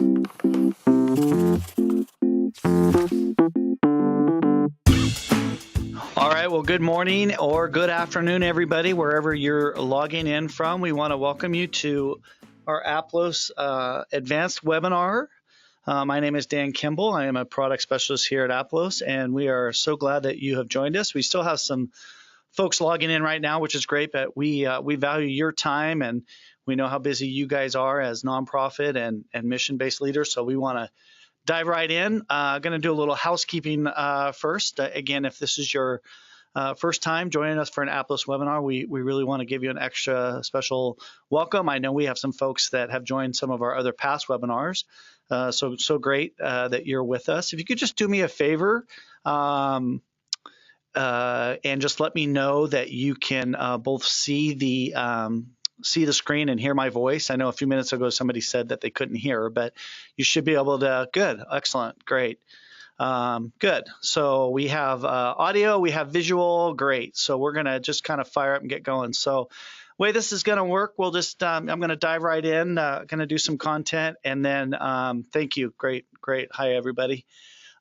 All right, well, good morning or good afternoon, everybody, wherever you're logging in from. We want to welcome you to our Aplos Advanced webinar. My name is Dan Kimball. I am a product specialist here at Aplos, and we are so glad that you have joined us. We still have some folks logging in right now, which is great, but we value your time, and we know how busy you guys are as nonprofit and mission-based leaders, so we want to dive right in. Going to do a little housekeeping first. Again, if this is your first time joining us for an Aplos webinar, we really want to give you an extra special welcome. I know we have some folks that have joined some of our other past webinars, so great that you're with us. If you could just do me a favor and just let me know that you can both see the screen and hear my voice. I know a few minutes ago somebody said that they couldn't hear, but you should be able to. Good, excellent, great. Good. So we have audio, we have visual, great. So we're going to just kind of fire up and get going. So the way this is going to work, we'll just, I'm going to dive right in, going to do some content, and then thank you. Great. Hi, everybody.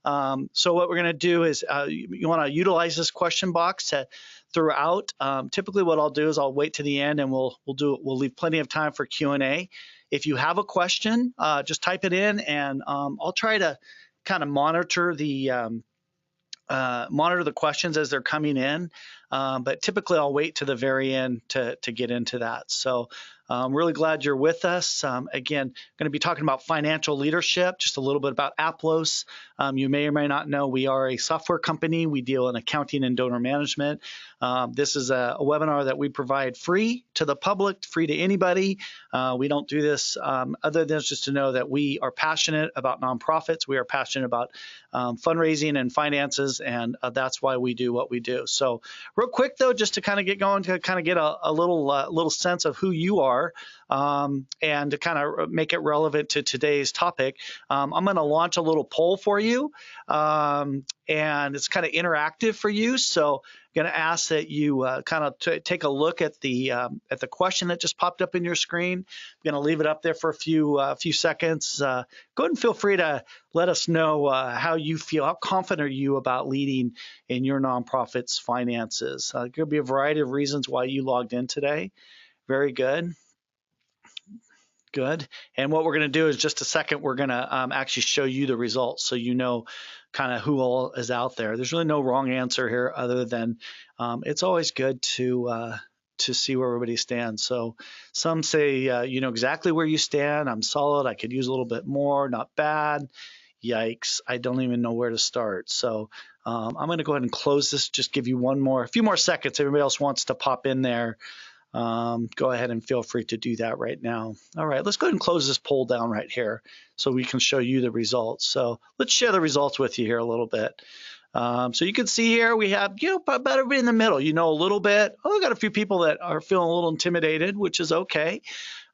So what we're going to do is you want to utilize this question box throughout. Typically what I'll do is I'll wait to the end and we'll leave plenty of time for Q&A. If you have a question, just type it in, and I'll try to kind of monitor the questions as they're coming in, but typically I'll wait to the very end to get into that. So I'm really glad you're with us. Again, going to be talking about financial leadership, just a little bit about Aplos. You may or may not know we are a software company. We deal in accounting and donor management. This is a webinar that we provide free to the public, free to anybody. We don't do this other than just to know that we are passionate about nonprofits. We are passionate about fundraising and finances, and that's why we do what we do. So real quick, though, just to kind of get going, to kind of get a little sense of who you are, and to kind of make it relevant to today's topic, I'm going to launch a little poll for you, and it's kind of interactive for you. So I'm going to ask that you kind of take a look at the question that just popped up in your screen. I'm going to leave it up there for a few seconds. Go ahead and feel free to let us know how you feel. How confident are you about leading in your nonprofit's finances? There could be a variety of reasons why you logged in today. Very good. Good. And what we're going to do is just a second, we're going to actually show you the results so you know kind of who all is out there. There's really no wrong answer here other than it's always good to see where everybody stands. So some say, you know exactly where you stand. I'm solid. I could use a little bit more. Not bad. Yikes. I don't even know where to start. So I'm going to go ahead and close this. Just give you a few more seconds. Everybody else wants to pop in there. Go ahead and feel free to do that right now. All right, let's go ahead and close this poll down right here so we can show you the results. So let's share the results with you here a little bit. So you can see here we have, about everybody in the middle, a little bit. Oh, we got a few people that are feeling a little intimidated, which is okay.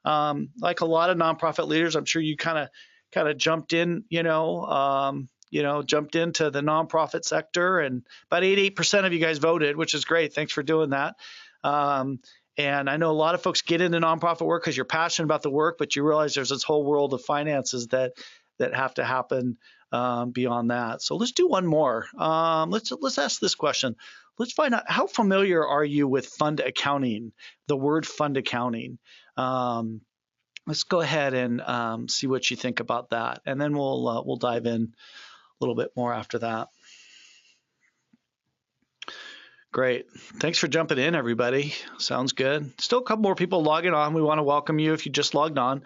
Like a lot of nonprofit leaders, I'm sure you kind of jumped in, jumped into the nonprofit sector, and about 88% of you guys voted, which is great. Thanks for doing that. And I know a lot of folks get into nonprofit work because you're passionate about the work, but you realize there's this whole world of finances that have to happen beyond that. So let's do one more. Let's ask this question. Let's find out, how familiar are you with fund accounting, the word fund accounting? Let's go ahead and see what you think about that, and then we'll dive in a little bit more after that. Great. Thanks for jumping in, everybody. Sounds good. Still a couple more people logging on. We want to welcome you if you just logged on.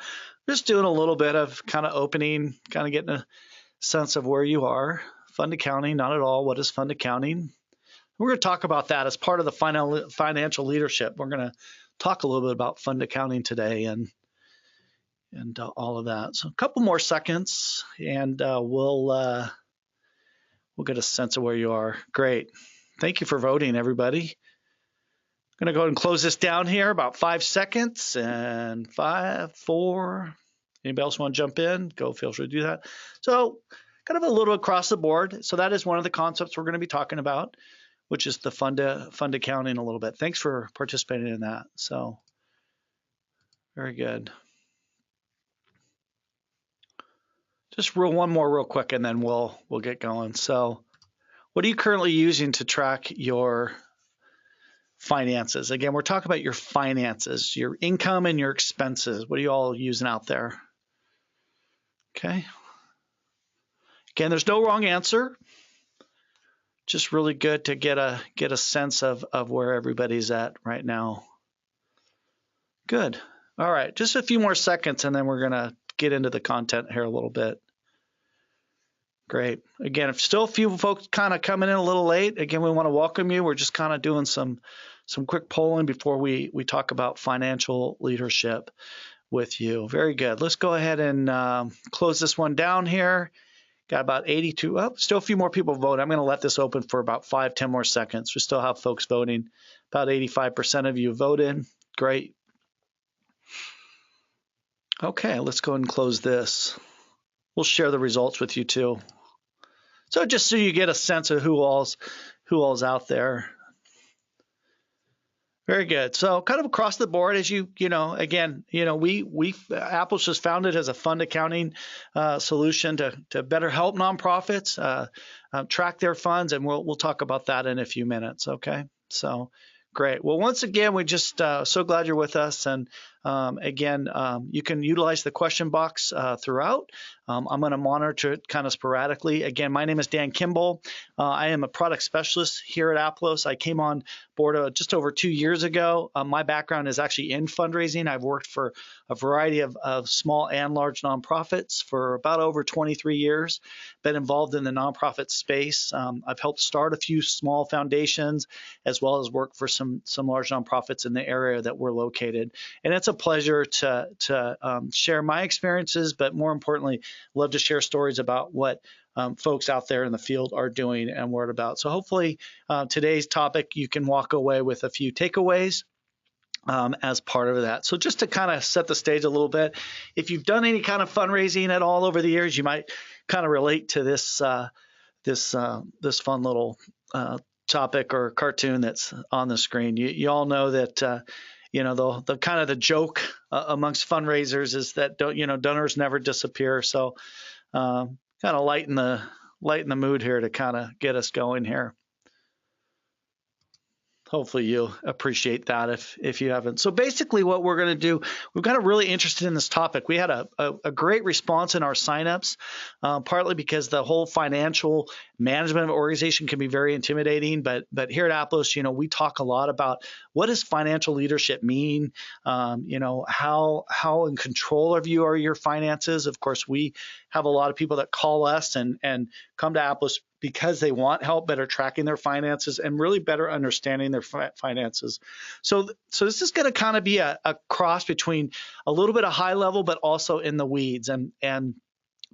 Just doing a little bit of kind of opening, kind of getting a sense of where you are. Fund accounting, not at all. What is fund accounting? We're going to talk about that as part of the financial leadership. We're going to talk a little bit about fund accounting today and all of that. So a couple more seconds, and we'll get a sense of where you are. Great. Thank you for voting, everybody. I'm going to go ahead and close this down here, about 5 seconds, and 5, 4. Anybody else want to jump in? Feel free to do that. So kind of a little across the board. So that is one of the concepts we're going to be talking about, which is the fund accounting a little bit. Thanks for participating in that. So very good. Just one more real quick, and then we'll get going. So, what are you currently using to track your finances? Again, we're talking about your finances, your income and your expenses. What are you all using out there? Okay. Again, there's no wrong answer. Just really good to get a sense of where everybody's at right now. Good. All right, just a few more seconds, and then we're gonna get into the content here a little bit. Great. Again, if still a few folks kind of coming in a little late, again, we want to welcome you. We're just kind of doing some quick polling before we talk about financial leadership with you. Very good. Let's go ahead and close this one down here. Got about 82. Oh, still a few more people vote. I'm going to let this open for about 5-10 more seconds. We still have folks voting. About 85% of you voted. Great. Okay, let's go ahead and close this. We'll share the results with you too. So just so you get a sense of who all's out there. Very good. So kind of across the board, as we Apple's was founded as a fund accounting solution to better help nonprofits track their funds, and we'll talk about that in a few minutes. Okay. So great. Well, once again, we just so glad you're with us, and again, you can utilize the question box throughout. I'm going to monitor it kind of sporadically. Again, my name is Dan Kimball. I am a product specialist here at Aplos. I came on board just over 2 years ago. My background is actually in fundraising. I've worked for a variety of small and large nonprofits for about over 23 years. Been involved in the nonprofit space. I've helped start a few small foundations, as well as work for some large nonprofits in the area that we're located. And it's a pleasure to share my experiences, but more importantly, love to share stories about what folks out there in the field are doing and word about. So hopefully today's topic, you can walk away with a few takeaways as part of that. So just to kind of set the stage a little bit, if you've done any kind of fundraising at all over the years, you might kind of relate to this fun little topic or cartoon that's on the screen. You all know that the kind of the joke amongst fundraisers is that donors never disappear. So kind of lighten the mood here to kind of get us going here. Hopefully you appreciate that if you haven't. So basically what we're going to do, we've got really interested in this topic. We had a great response in our signups, partly because the whole financial management of an organization can be very intimidating. But here at Aplos, we talk a lot about what does financial leadership mean? How in control of you are your finances? Of course, we have a lot of people that call us and come to Aplos because they want help better tracking their finances and really better understanding their finances. So this is going to kind of be a cross between a little bit of high level, but also in the weeds, and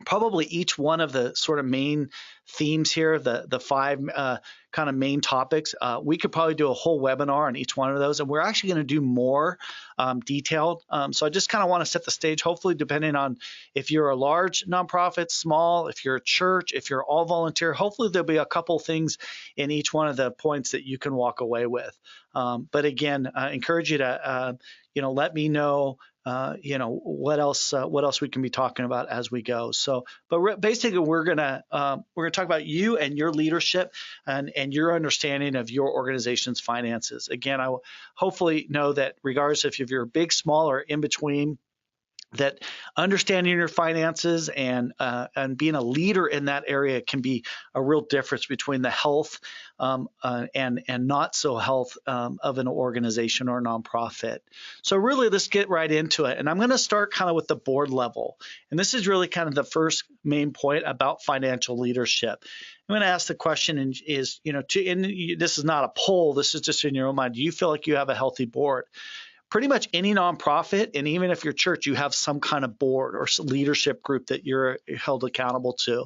probably each one of the sort of main themes here, the five kind of main topics, we could probably do a whole webinar on each one of those, and we're actually going to do more detailed. So I just kind of want to set the stage, hopefully depending on if you're a large nonprofit, small, if you're a church, if you're all volunteer, hopefully there'll be a couple things in each one of the points that you can walk away with. But again, I encourage you to let me know what else we can be talking about as we go. So, but basically we're gonna talk about you and your leadership and your understanding of your organization's finances. Again, I will hopefully know that regardless if you're big, small, or in between, that understanding your finances and being a leader in that area can be a real difference between the health and not so health of an organization or nonprofit. So really, let's get right into it. And I'm going to start kind of with the board level. And this is really kind of the first main point about financial leadership. I'm going to ask the question and this is not a poll, this is just in your own mind. Do you feel like you have a healthy board? Pretty much any nonprofit, and even if you're church, you have some kind of board or leadership group that you're held accountable to.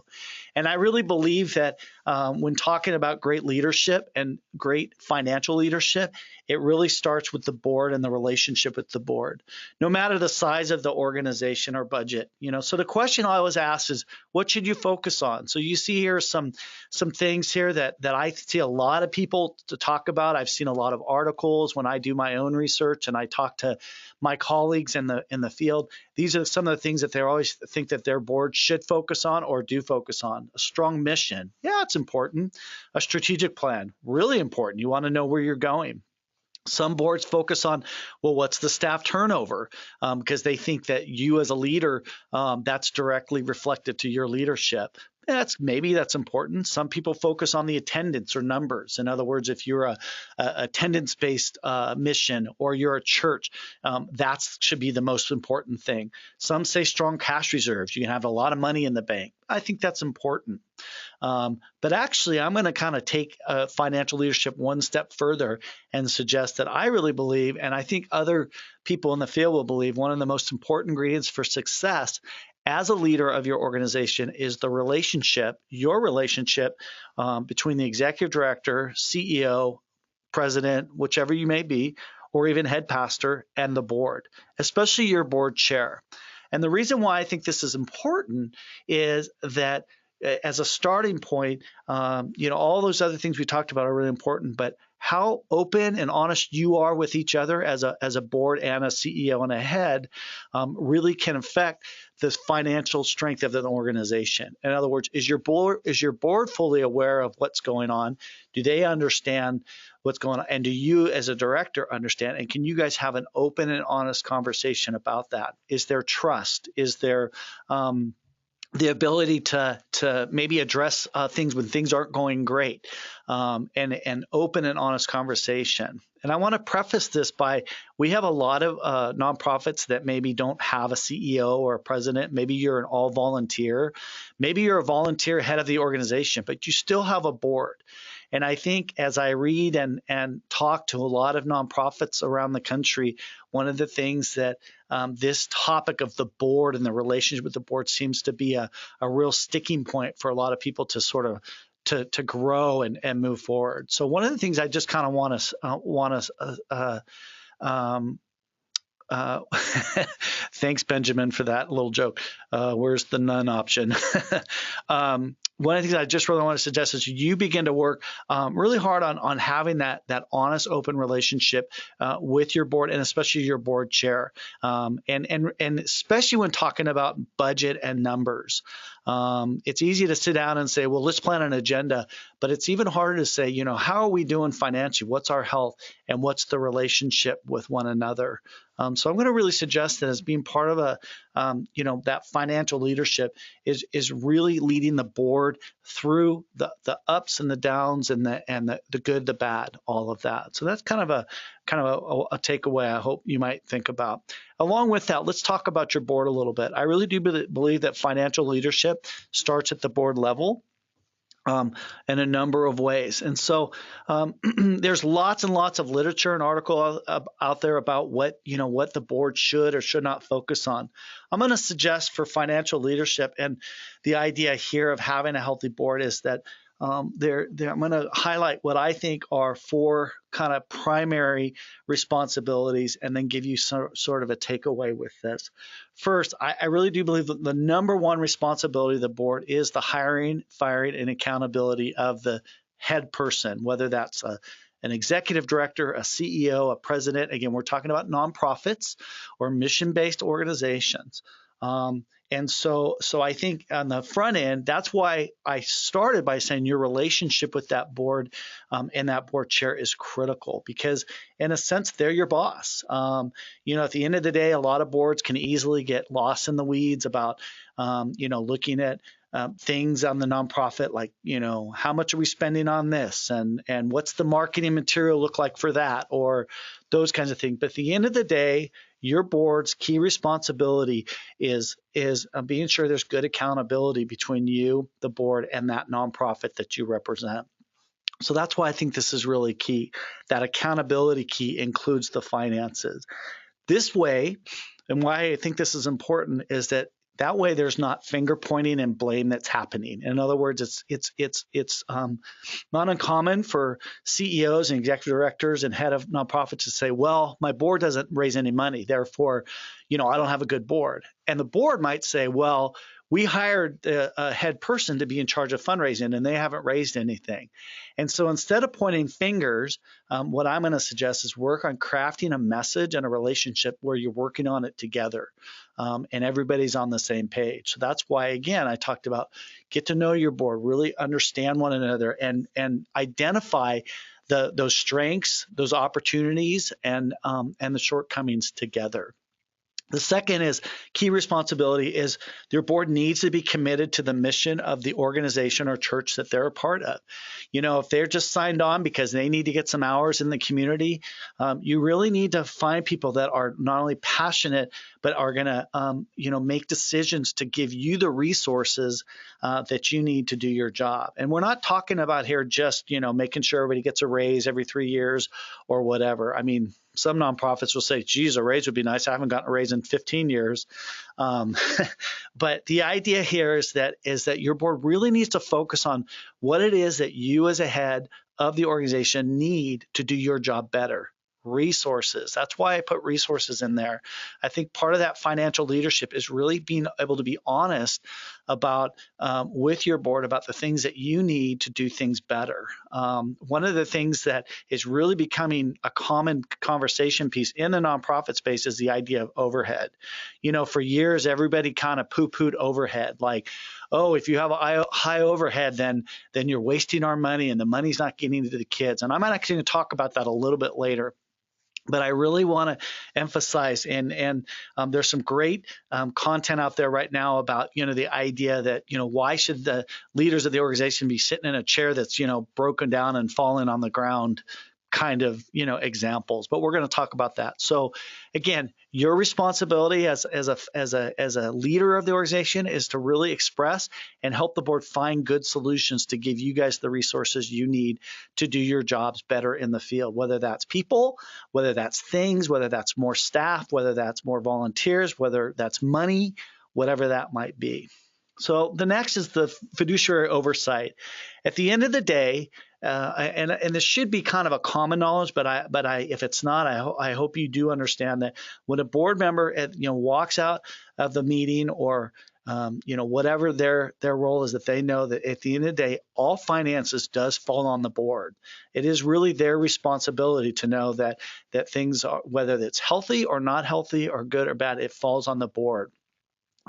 And I really believe that when talking about great leadership and great financial leadership, it really starts with the board and the relationship with the board, no matter the size of the organization or budget. So the question I always ask is, what should you focus on? So you see here some things here that I see a lot of people to talk about. I've seen a lot of articles when I do my own research and I talk to my colleagues in the field. These are some of the things that they always think that their board should focus on or do focus on. A strong mission. Yeah, it's important. A strategic plan. Really important. You want to know where you're going. Some boards focus on, well, what's the staff turnover? Because they think that you as a leader, that's directly reflected to your leadership. Maybe that's important. Some people focus on the attendance or numbers. In other words, if you're a attendance-based mission or you're a church, that should be the most important thing. Some say strong cash reserves. You can have a lot of money in the bank. I think that's important. But actually, I'm going to kind of take financial leadership one step further and suggest that I really believe, and I think other people in the field will believe, one of the most important ingredients for success as a leader of your organization is the relationship, your relationship between the executive director, CEO, president, whichever you may be, or even head pastor, and the board, especially your board chair. And the reason why I think this is important is that as a starting point, all those other things we talked about are really important, but how open and honest you are with each other as a board and a CEO and a head really can affect the financial strength of an organization. In other words, is your board fully aware of what's going on? Do they understand what's going on? And do you as a director understand? And can you guys have an open and honest conversation about that? Is there trust? Is there the ability to maybe address things when things aren't going great, and open and honest conversation. And I want to preface this by, we have a lot of nonprofits that maybe don't have a CEO or a president. Maybe you're an all volunteer. Maybe you're a volunteer head of the organization, but you still have a board. And I think as I read and talk to a lot of nonprofits around the country, one of the things that this topic of the board and the relationship with the board seems to be a real sticking point for a lot of people to sort of to grow and move forward. So one of the things I just kind of want to thanks, Benjamin, for that little joke. Where's the none option? One of the things I just really want to suggest is you begin to work really hard on having that honest, open relationship with your board and especially your board chair, and especially when talking about budget and numbers. It's easy to sit down and say, well, let's plan an agenda, but it's even harder to say, how are we doing financially? What's our health and what's the relationship with one another? So I'm going to really suggest that as being part of that financial leadership is really leading the board through the ups and the downs and the good, the bad, all of that. So that's kind of a takeaway I hope you might think about. Along with that, let's talk about your board a little bit. I really do believe that financial leadership starts at the board level. In a number of ways. And so there's lots and lots of literature and article out there about what the board should or should not focus on. I'm going to suggest for financial leadership, and the idea here of having a healthy board is that I'm going to highlight what I think are 4 kind of primary responsibilities and then give you sort of a takeaway with this. First, I really do believe that the number one responsibility of the board is the hiring, firing, and accountability of the head person, whether that's an executive director, a CEO, a president. Again, we're talking about nonprofits or mission-based organizations. And so I think on the front end, that's why I started by saying your relationship with that board and that board chair is critical, because in a sense, they're your boss. At the end of the day, a lot of boards can easily get lost in the weeds about, looking at things on the nonprofit, like, how much are we spending on this and what's the marketing material look like for that, or those kinds of things. But at the end of the day, your board's key responsibility is being sure there's good accountability between you, the board, and that nonprofit that you represent. So that's why I think this is really key. That accountability key includes the finances. This way, and why I think this is important, is that That way, there's not finger pointing and blame that's happening. In other words, it's not uncommon for CEOs and executive directors and head of nonprofits to say, "Well, my board doesn't raise any money, therefore, I don't have a good board." And the board might say, "Well, we hired a head person to be in charge of fundraising, and they haven't raised anything." And so instead of pointing fingers, what I'm going to suggest is work on crafting a message and a relationship where you're working on it together. And everybody's on the same page. So that's why, again, I talked about get to know your board, really understand one another, and identify those strengths, those opportunities, and the shortcomings together. The second is key responsibility is your board needs to be committed to the mission of the organization or church that they're a part of. If they're just signed on because they need to get some hours in the community, you really need to find people that are not only passionate, but are going to, make decisions to give you the resources that you need to do your job. And we're not talking about here just, making sure everybody gets a raise every 3 years or whatever. I mean, some nonprofits will say, geez, a raise would be nice. I haven't gotten a raise in 15 years. But the idea here is that your board really needs to focus on what it is that you as a head of the organization need to do your job better. Resources. That's why I put resources in there. I think part of that financial leadership is really being able to be honest about with your board about the things that you need to do things better. One of the things that is really becoming a common conversation piece in the nonprofit space is the idea of overhead. For years, everybody kind of poo-pooed overhead, like, oh, if you have a high overhead, then you're wasting our money and the money's not getting to the kids. And I'm actually going to talk about that a little bit later. But I really want to emphasize, and there's some great content out there right now about, the idea that, why should the leaders of the organization be sitting in a chair that's, broken down and falling on the ground kind of, examples. But we're going to talk about that. So again, your responsibility as a leader of the organization is to really express and help the board find good solutions to give you guys the resources you need to do your jobs better in the field, whether that's people, whether that's things, whether that's more staff, whether that's more volunteers, whether that's money, whatever that might be. So the next is the fiduciary oversight. At the end of the day, and this should be kind of a common knowledge, but if it's not, I hope you do understand that when a board member walks out of the meeting or whatever their role is, that they know that at the end of the day, all finances does fall on the board. It is really their responsibility to know that things are, whether it's healthy or not healthy or good or bad, it falls on the board.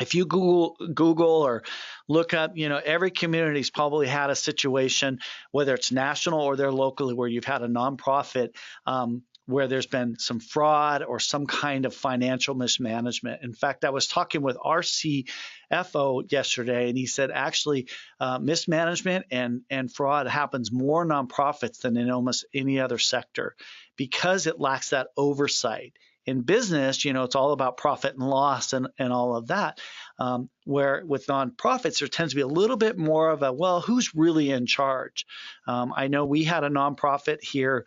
If you Google or look up, every community's probably had a situation, whether it's national or they're locally, where you've had a nonprofit where there's been some fraud or some kind of financial mismanagement. In fact, I was talking with our CFO yesterday, and he said actually mismanagement and fraud happens more in nonprofits than in almost any other sector because it lacks that oversight. In business, it's all about profit and loss and all of that. Where with nonprofits, there tends to be a little bit more of a, well, who's really in charge? I know we had a nonprofit here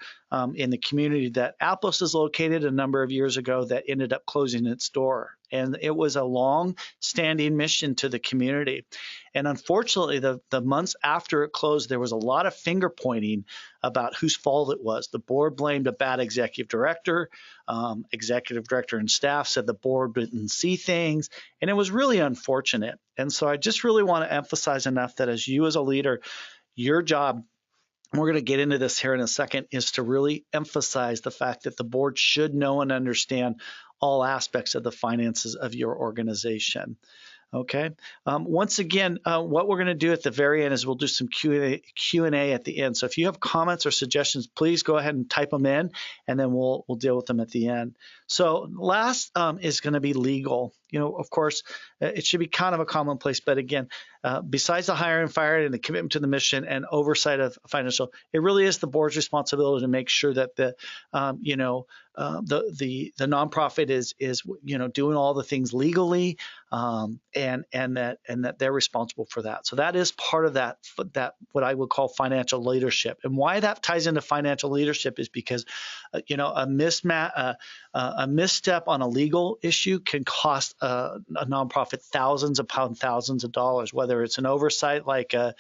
in the community that Aplos is located a number of years ago that ended up closing its door. And it was a long-standing mission to the community. And unfortunately, the months after it closed, there was a lot of finger pointing about whose fault it was. The board blamed a bad executive director. Executive director and staff said the board didn't see things. And it was really unfortunate. And so I just really want to emphasize enough that as you as a leader, your job, and we're going to get into this here in a second, is to really emphasize the fact that the board should know and understand all aspects of the finances of your organization. Okay. Once again, what we're going to do at the very end is we'll do some Q&A at the end. So if you have comments or suggestions, please go ahead and type them in, and then we'll deal with them at the end. So last is going to be legal. Of course, it should be kind of a commonplace, but again, besides the hiring and firing and the commitment to the mission and oversight of financial, it really is the board's responsibility to make sure that the nonprofit is doing all the things legally, and that they're responsible for that. So that is part of that what I would call financial leadership. And why that ties into financial leadership is because a a misstep on a legal issue can cost a nonprofit thousands upon thousands of dollars, whether it's an oversight like a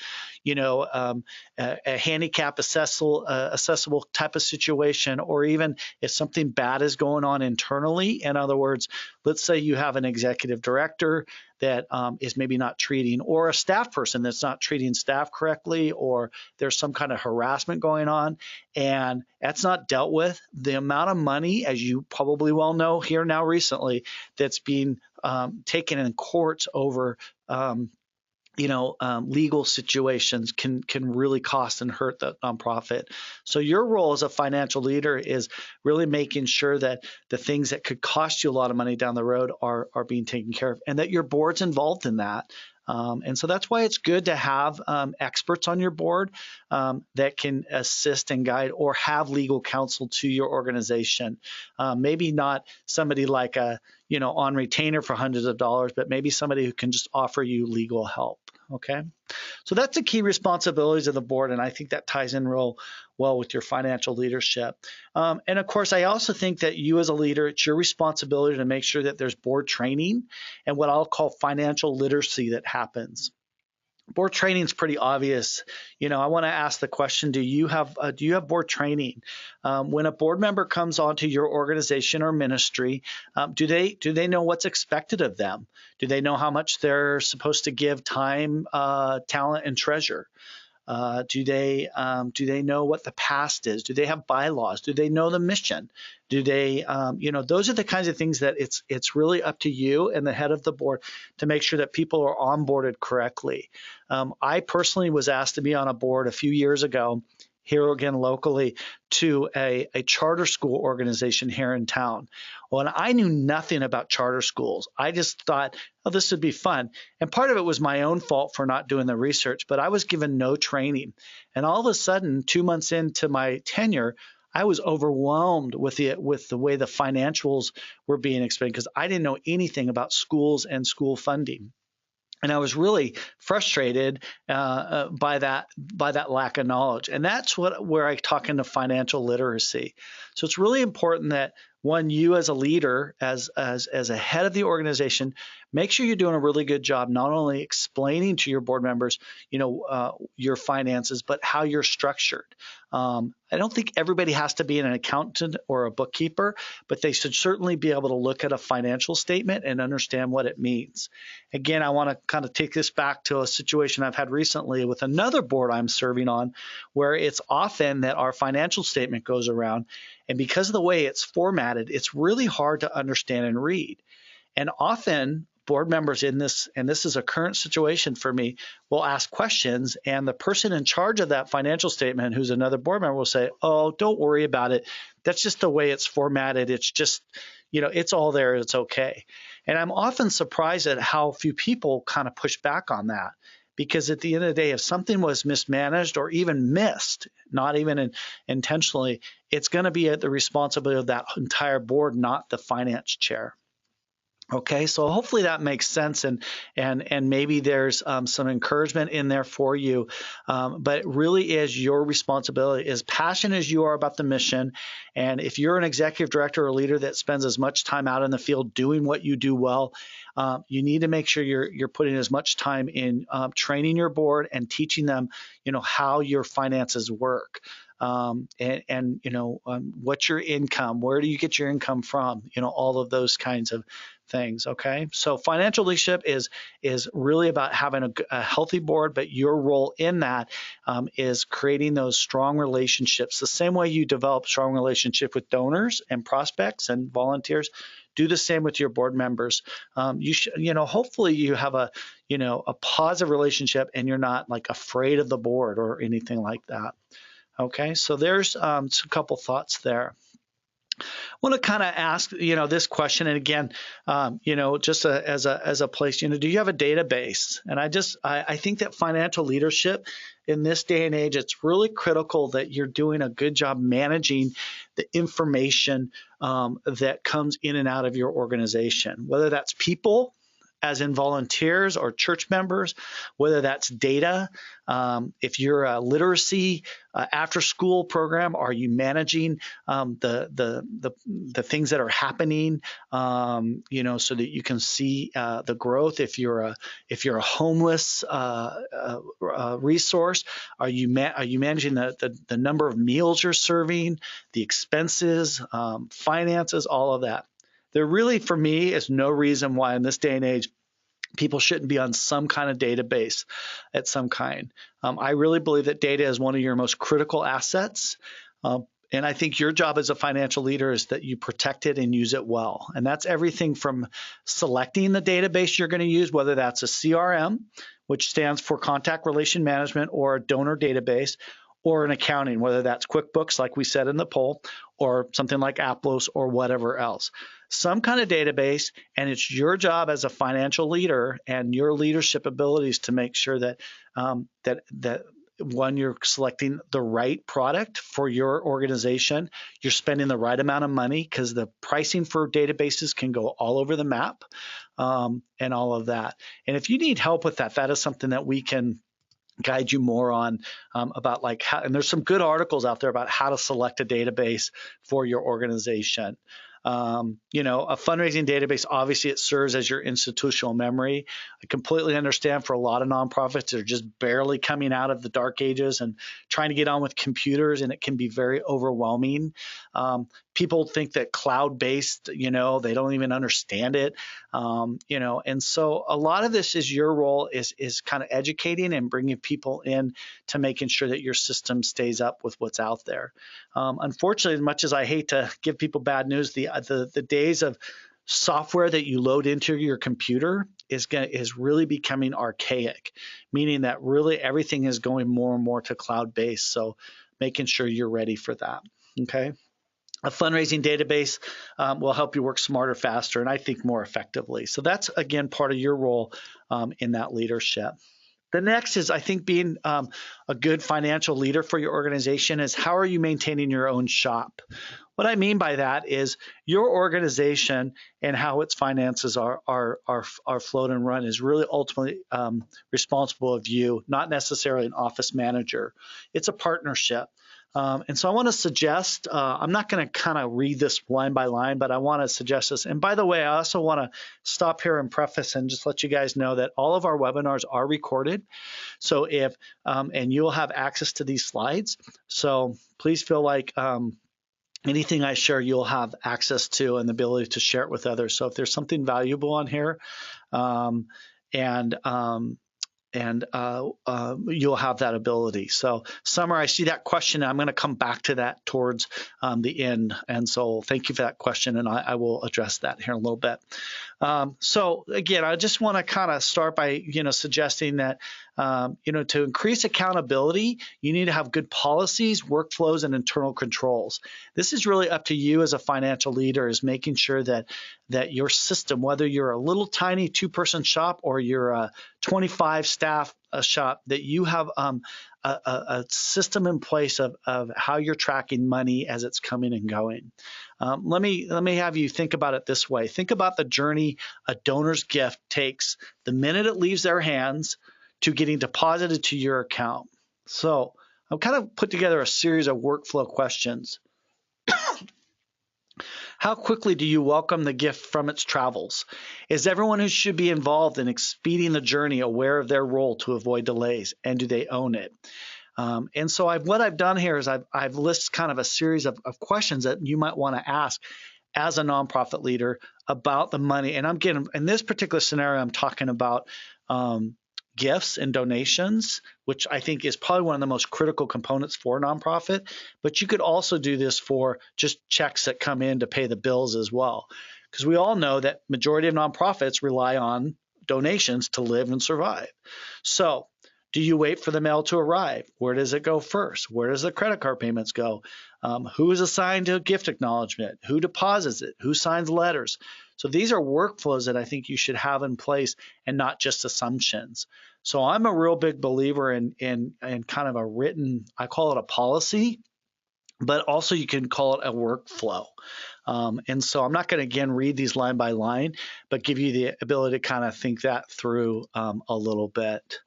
handicap accessible type of situation, or even if something bad is going on internally. In other words, let's say you have an executive director that is maybe not treating, or a staff person that's not treating staff correctly, or there's some kind of harassment going on, and that's not dealt with. The amount of money, as you probably well know here now recently, that's being taken in courts over legal situations can really cost and hurt the nonprofit. So your role as a financial leader is really making sure that the things that could cost you a lot of money down the road are being taken care of, and that your board's involved in that. And so that's why it's good to have experts on your board that can assist and guide, or have legal counsel to your organization. Maybe not somebody like on retainer for hundreds of dollars, but maybe somebody who can just offer you legal help. Okay, so that's the key responsibilities of the board, and I think that ties in real well with your financial leadership. And of course, I also think that you as a leader, it's your responsibility to make sure that there's board training and what I'll call financial literacy that happens. Board training is pretty obvious. I want to ask the question: do you have board training? When a board member comes onto your organization or ministry, do they know what's expected of them? Do they know how much they're supposed to give time, talent, and treasure? Do they know what the past is? Do they have bylaws? Do they know the mission? Do they, those are the kinds of things that it's really up to you and the head of the board to make sure that people are onboarded correctly. I personally was asked to be on a board a few years ago, here again locally, to a charter school organization here in town. Well, and I knew nothing about charter schools. I just thought, oh, this would be fun. And part of it was my own fault for not doing the research, but I was given no training. And all of a sudden, 2 months into my tenure, I was overwhelmed with the way the financials were being explained, because I didn't know anything about schools and school funding. And I was really frustrated by that lack of knowledge. And that's where I talk into financial literacy. So it's really important that, one, you as a leader, as a head of the organization, make sure you're doing a really good job not only explaining to your board members, your finances, but how you're structured. I don't think everybody has to be an accountant or a bookkeeper, but they should certainly be able to look at a financial statement and understand what it means. Again, I want to kind of take this back to a situation I've had recently with another board I'm serving on, where it's often that our financial statement goes around, and because of the way it's formatted, it's really hard to understand and read. And often board members in this, and this is a current situation for me, will ask questions, and the person in charge of that financial statement, who's another board member, will say, oh, don't worry about it. That's just the way it's formatted. It's just, it's all there. It's okay. And I'm often surprised at how few people kind of push back on that. Because at the end of the day, if something was mismanaged or even missed, not even intentionally, it's going to be at the responsibility of that entire board, not the finance chair. Okay, so hopefully that makes sense, and maybe there's some encouragement in there for you, but it really is your responsibility. As passionate as you are about the mission, and if you're an executive director or leader that spends as much time out in the field doing what you do well, you need to make sure you're putting as much time in training your board and teaching them, how your finances work. What's your income? Where do you get your income from? All of those kinds of things. Okay, so financial leadership is really about having a healthy board, but your role in that is creating those strong relationships. The same way you develop strong relationship with donors and prospects and volunteers, do the same with your board members. Hopefully you have a positive relationship, and you're not like afraid of the board or anything like that. Okay, so there's a couple thoughts there. I want to kind of ask, this question, and again, just as a place, do you have a database? And I think that financial leadership in this day and age, it's really critical that you're doing a good job managing the information that comes in and out of your organization, whether that's people, as in volunteers or church members, whether that's data. If you're a literacy after-school program, are you managing the things that are happening, so that you can see the growth? If you're a homeless resource, are you managing the number of meals you're serving, the expenses, finances, all of that? There really, for me, is no reason why in this day and age people shouldn't be on some kind of database at some kind. I really believe that data is one of your most critical assets. And I think your job as a financial leader is that you protect it and use it well. And that's everything from selecting the database you're going to use, whether that's a CRM, which stands for Contact Relation Management, or a donor database, or an accounting, whether that's QuickBooks, like we said in the poll, or something like Aplos or whatever else. Some kind of database, and it's your job as a financial leader and your leadership abilities to make sure that one, you're selecting the right product for your organization, you're spending the right amount of money, because the pricing for databases can go all over the map, and all of that. And if you need help with that, that is something that we can guide you more on, about like how, and there's some good articles out there about how to select a database for your organization. A fundraising database, obviously it serves as your institutional memory. I completely understand for a lot of nonprofits, they're just barely coming out of the dark ages and trying to get on with computers, and it can be very overwhelming. People think that cloud-based, they don't even understand it, and so a lot of this is your role is kind of educating and bringing people in to making sure that your system stays up with what's out there. Unfortunately, as much as I hate to give people bad news, the days of software that you load into your computer is really becoming archaic, meaning that really everything is going more and more to cloud-based. So making sure you're ready for that. Okay. A fundraising database will help you work smarter, faster, and I think more effectively. So that's, again, part of your role in that leadership. The next is, I think, being a good financial leader for your organization is, how are you maintaining your own shop? What I mean by that is your organization and how its finances are flowed and run is really ultimately responsible of you, not necessarily an office manager. It's a partnership. And so I want to suggest, I'm not going to kind of read this line by line, but I want to suggest this. And by the way, I also want to stop here and preface and just let you guys know that all of our webinars are recorded. So and you'll have access to these slides. So please feel like anything I share, you'll have access to and the ability to share it with others. So if there's something valuable on here, you'll have that ability. So Summer, I see that question. I'm going to come back to that towards the end. And so thank you for that question, and I will address that here in a little bit. So again, I just want to kind of start by, suggesting that, to increase accountability, you need to have good policies, workflows, and internal controls. This is really up to you as a financial leader, is making sure that your system, whether you're a little tiny 2-person shop or you're a 25 staff shop, that you have a system in place of how you're tracking money as it's coming and going. Let me have you think about it this way. Think about the journey a donor's gift takes the minute it leaves their hands to getting deposited to your account. So I've kind of put together a series of workflow questions. How quickly do you welcome the gift from its travels? Is everyone who should be involved in expediting the journey aware of their role to avoid delays, and do they own it? And so what I've done here is I've listed kind of a series of questions that you might want to ask as a nonprofit leader about the money. And I'm getting, in this particular scenario, I'm talking about gifts and donations, which I think is probably one of the most critical components for a nonprofit. But you could also do this for just checks that come in to pay the bills as well. Because we all know that majority of nonprofits rely on donations to live and survive. So do you wait for the mail to arrive? Where does it go first? Where does the credit card payments go? Who is assigned to a gift acknowledgement? Who deposits it? Who signs letters? So these are workflows that I think you should have in place and not just assumptions. So I'm a real big believer in kind of a written, I call it a policy, but also you can call it a workflow. And so I'm not going to, again, read these line by line, but give you the ability to kind of think that through a little bit.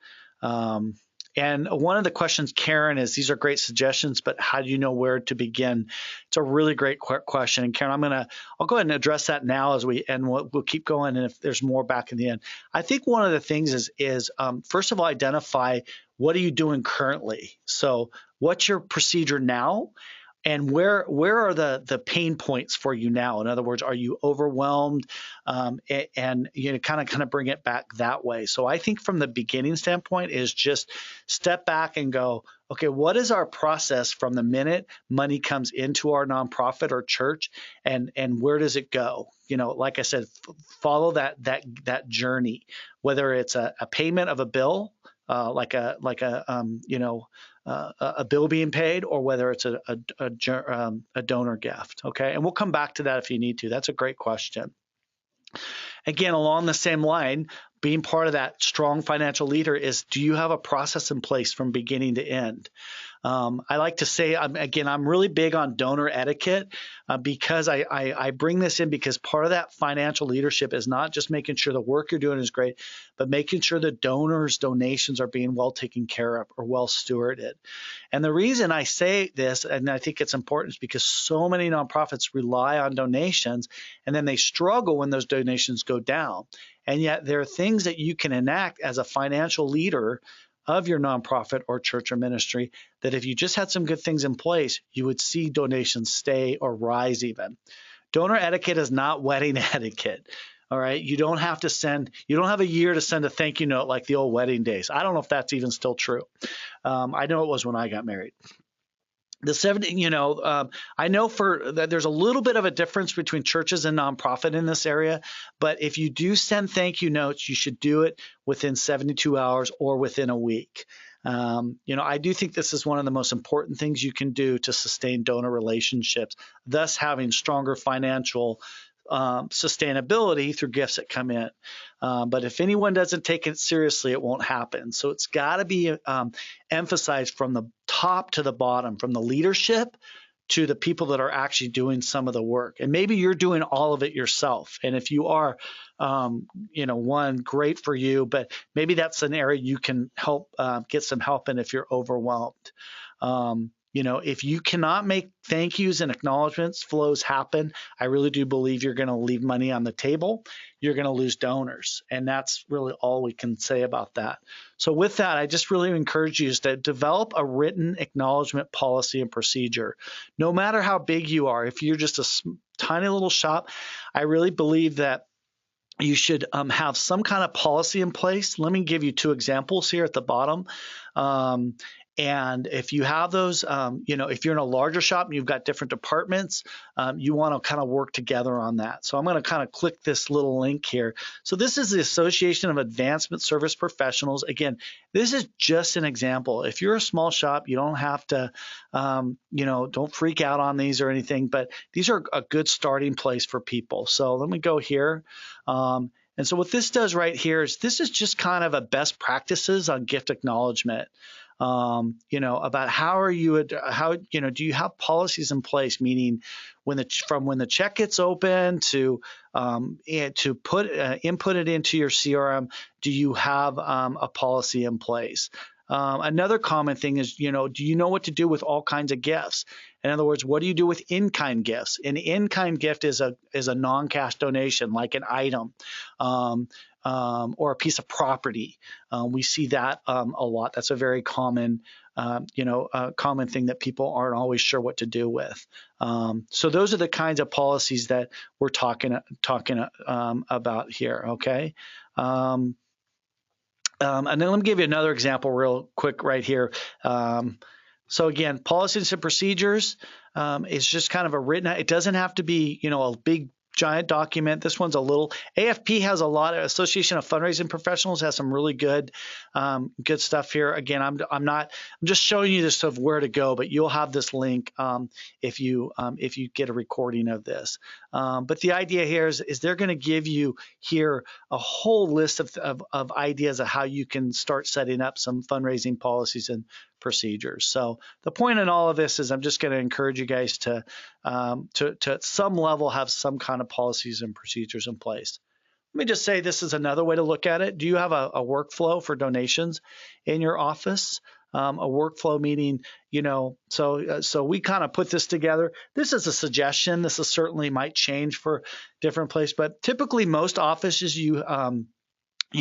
And one of the questions, Karen, is these are great suggestions, but how do you know where to begin? It's a really great question. And Karen, I'll go ahead and address that now and we'll keep going. And if there's more back in the end, I think one of the things is first of all, identify what are you doing currently? So what's your procedure now? And where are the pain points for you now? In other words, are you overwhelmed? And you know, kind of bring it back that way. So I think from the beginning standpoint is just step back and go, okay, what is our process from the minute money comes into our nonprofit or church, and where does it go? You know, like I said, follow that journey, whether it's a payment of a bill, like a bill being paid, or whether it's a donor gift. Okay, and we'll come back to that if you need to. That's a great question. Again, along the same line, being part of that strong financial leader is, do you have a process in place from beginning to end? I like to say, I'm really big on donor etiquette because I bring this in because part of that financial leadership is not just making sure the work you're doing is great, but making sure the donors' donations are being well taken care of or well stewarded. And the reason I say this, and I think it's important, is because so many nonprofits rely on donations, and then they struggle when those donations go down. And yet there are things that you can enact as a financial leader of your nonprofit or church or ministry that if you just had some good things in place, you would see donations stay or rise even. Donor etiquette is not wedding etiquette. All right. You don't have a year to send a thank you note like the old wedding days. I don't know if that's even still true. I know it was when I got married. I know that there's a little bit of a difference between churches and nonprofit in this area, but if you do send thank you notes, you should do it within 72 hours or within a week. I do think this is one of the most important things you can do to sustain donor relationships, thus having stronger financial sustainability through gifts that come in. But if anyone doesn't take it seriously, it won't happen. So it's got to be emphasized from the top to the bottom, from the leadership to the people that are actually doing some of the work. And maybe you're doing all of it yourself. And if you are, great for you, but maybe that's an area you can help get some help in if you're overwhelmed. If you cannot make thank yous and acknowledgments flows happen, I really do believe you're going to leave money on the table. You're going to lose donors. And that's really all we can say about that. So with that, I just really encourage you to develop a written acknowledgement policy and procedure. No matter how big you are, if you're just a tiny little shop, I really believe that you should have some kind of policy in place. Let me give you two examples here at the bottom. And if you have those, if you're in a larger shop and you've got different departments, you want to kind of work together on that. So I'm going to kind of click this little link here. So this is the Association of Advancement Service Professionals. Again, this is just an example. If you're a small shop, you don't have to, don't freak out on these or anything, but these are a good starting place for people. So let me go here. And so what this does right here is this is just kind of a best practices on gift acknowledgement. About do you have policies in place, meaning when the check gets open to input it into your CRM, do you have a policy in place? Another common thing is, do you know what to do with all kinds of gifts? In other words, what do you do with in-kind gifts? An in-kind gift is a non-cash donation, like an item. Or a piece of property. We see that a lot. That's a very common, common thing that people aren't always sure what to do with. So those are the kinds of policies that we're talking about here. Okay. And then let me give you another example real quick right here. So again, policies and procedures is just kind of a written. It doesn't have to be, a big giant document. This one's a little. AFP has a lot. Association of Fundraising Professionals has some really good stuff here. Again, I'm just showing you this of where to go, but you'll have this link if you get a recording of this. But the idea here is they're going to give you here a whole list of ideas of how you can start setting up some fundraising policies and procedures. So the point in all of this is I'm just going to encourage you guys to at some level have some kind of policies and procedures in place. Let me just say this is another way to look at it. Do you have a workflow for donations in your office? A workflow meaning, so we kind of put this together. This is a suggestion. This is certainly might change for different places, but typically most offices you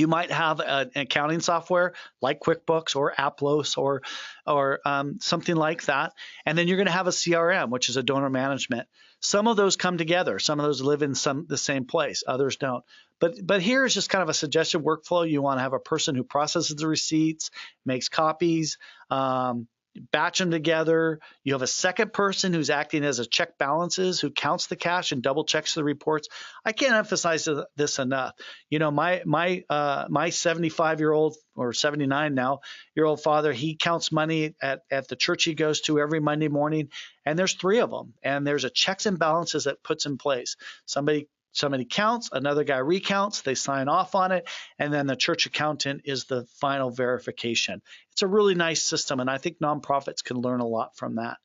might have an accounting software like QuickBooks or Aplos or something like that, and then you're going to have a CRM, which is a donor management. Some of those come together. Some of those live in the same place. Others don't. But here is just kind of a suggested workflow. You want to have a person who processes the receipts, makes copies, batch them together. You have a second person who's acting as a check balances, who counts the cash and double checks the reports. I can't emphasize this enough. My 75-year-old or 79 now year old father, he counts money at the church he goes to every Monday morning, and there's 3 of them, and there's a checks and balances that puts in place. Somebody counts, another guy recounts, they sign off on it, and then the church accountant is the final verification. It's a really nice system, and I think nonprofits can learn a lot from that.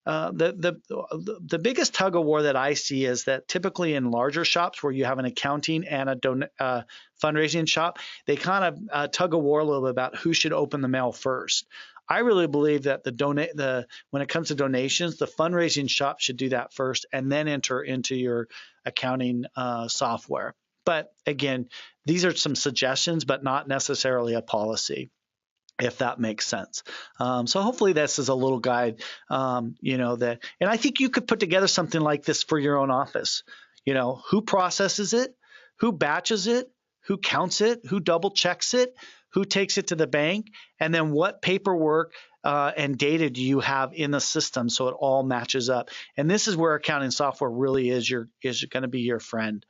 The biggest tug of war that I see is that typically in larger shops where you have an accounting and a fundraising shop, they kind of tug of war a little bit about who should open the mail first. I really believe that when it comes to donations, the fundraising shop should do that first and then enter into your accounting software. But again, these are some suggestions, but not necessarily a policy, if that makes sense. So hopefully this is a little guide, and I think you could put together something like this for your own office. Who processes it, who batches it, who counts it, who double checks it, who takes it to the bank, and then what paperwork and data do you have in the system so it all matches up. And this is where accounting software really is going to be your friend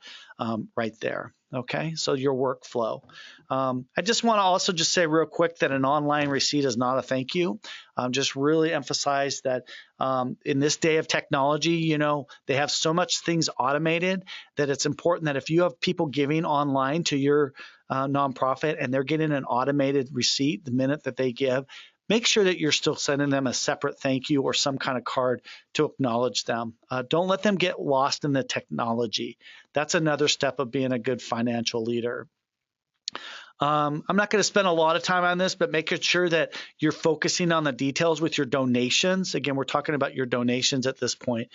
right there. Okay, so your workflow. I just want to also just say real quick that an online receipt is not a thank you. Just really emphasize that in this day of technology, they have so much things automated that it's important that if you have people giving online to your nonprofit and they're getting an automated receipt the minute that they give, make sure that you're still sending them a separate thank you or some kind of card to acknowledge them. Don't let them get lost in the technology. That's another step of being a good financial leader. I'm not going to spend a lot of time on this, but making sure that you're focusing on the details with your donations. Again, we're talking about your donations at this point.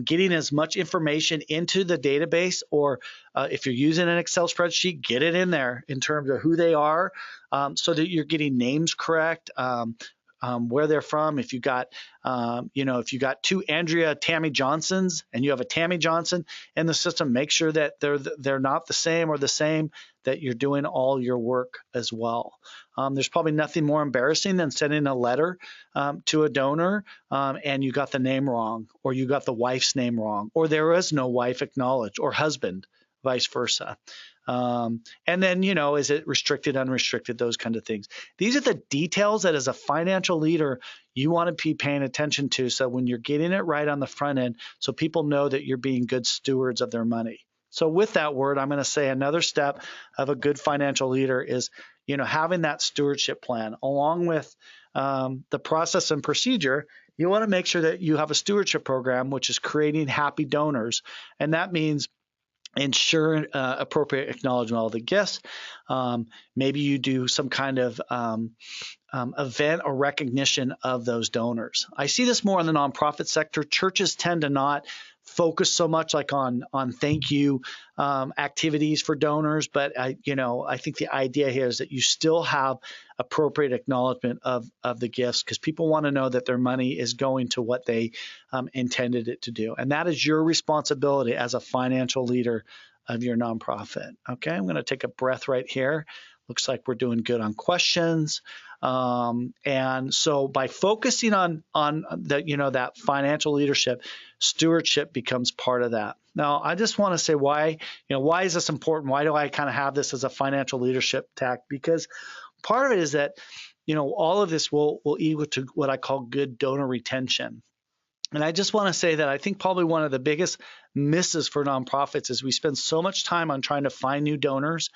Getting as much information into the database, or if you're using an Excel spreadsheet, get it in there in terms of who they are, so that you're getting names correct. Where they're from. If you got, if you got 2 Andrea Tammy Johnsons and you have a Tammy Johnson in the system, make sure that they're not the same or the same, that you're doing all your work as well. There's probably nothing more embarrassing than sending a letter to a donor and you got the name wrong, or you got the wife's name wrong, or there is no wife acknowledged, or husband, vice versa. And then, is it restricted, unrestricted, those kind of things. These are the details that as a financial leader, you want to be paying attention to. So when you're getting it right on the front end, so people know that you're being good stewards of their money. So with that word, I'm going to say another step of a good financial leader is, having that stewardship plan along with the process and procedure. You want to make sure that you have a stewardship program, which is creating happy donors. And that means ensure appropriate acknowledgement of all the gifts. Maybe you do some kind of event or recognition of those donors. I see this more in the nonprofit sector. Churches tend to not focus so much like on thank you activities for donors, but I think the idea here is that you still have appropriate acknowledgement of the gifts, because people want to know that their money is going to what they intended it to do, and that is your responsibility as a financial leader of your nonprofit. Okay, I'm going to take a breath right here. Looks like we're doing good on questions. And so by focusing on the, that financial leadership, stewardship becomes part of that. Now, I just want to say why is this important? Why do I kind of have this as a financial leadership tack? Because part of it is that, all of this will equal to what I call good donor retention. And I just want to say that I think probably one of the biggest misses for nonprofits is we spend so much time on trying to find new donors,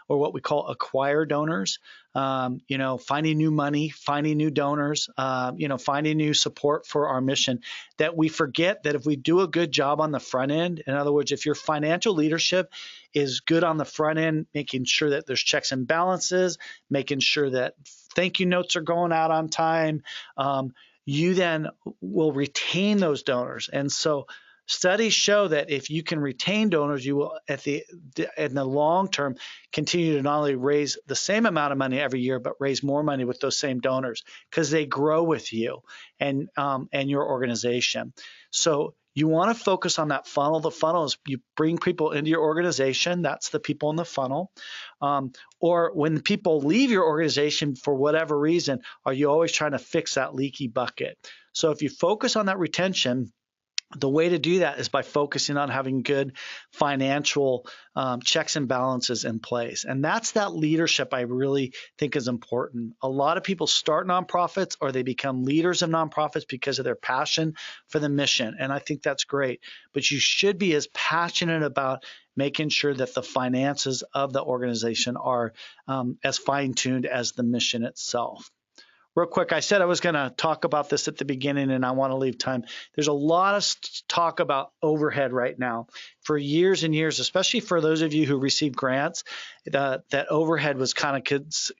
or what we call acquire donors. Finding new money, finding new donors, finding new support for our mission, that we forget that if we do a good job on the front end, in other words, if your financial leadership is good on the front end, making sure that there's checks and balances, making sure that thank you notes are going out on time, you then will retain those donors. And so studies show that if you can retain donors, you will, in the long term, continue to not only raise the same amount of money every year, but raise more money with those same donors because they grow with you and your organization. So you want to focus on that funnel. The funnel is you bring people into your organization. That's the people in the funnel. Or when people leave your organization for whatever reason, are you always trying to fix that leaky bucket? So if you focus on that retention, the way to do that is by focusing on having good financial checks and balances in place. And that's that leadership I really think is important. A lot of people start nonprofits or they become leaders of nonprofits because of their passion for the mission. And I think that's great. But you should be as passionate about making sure that the finances of the organization are as fine-tuned as the mission itself. Real quick, I said I was going to talk about this at the beginning, and I want to leave time. There's a lot of talk about overhead right now. For years and years, especially for those of you who receive grants, that overhead was kind of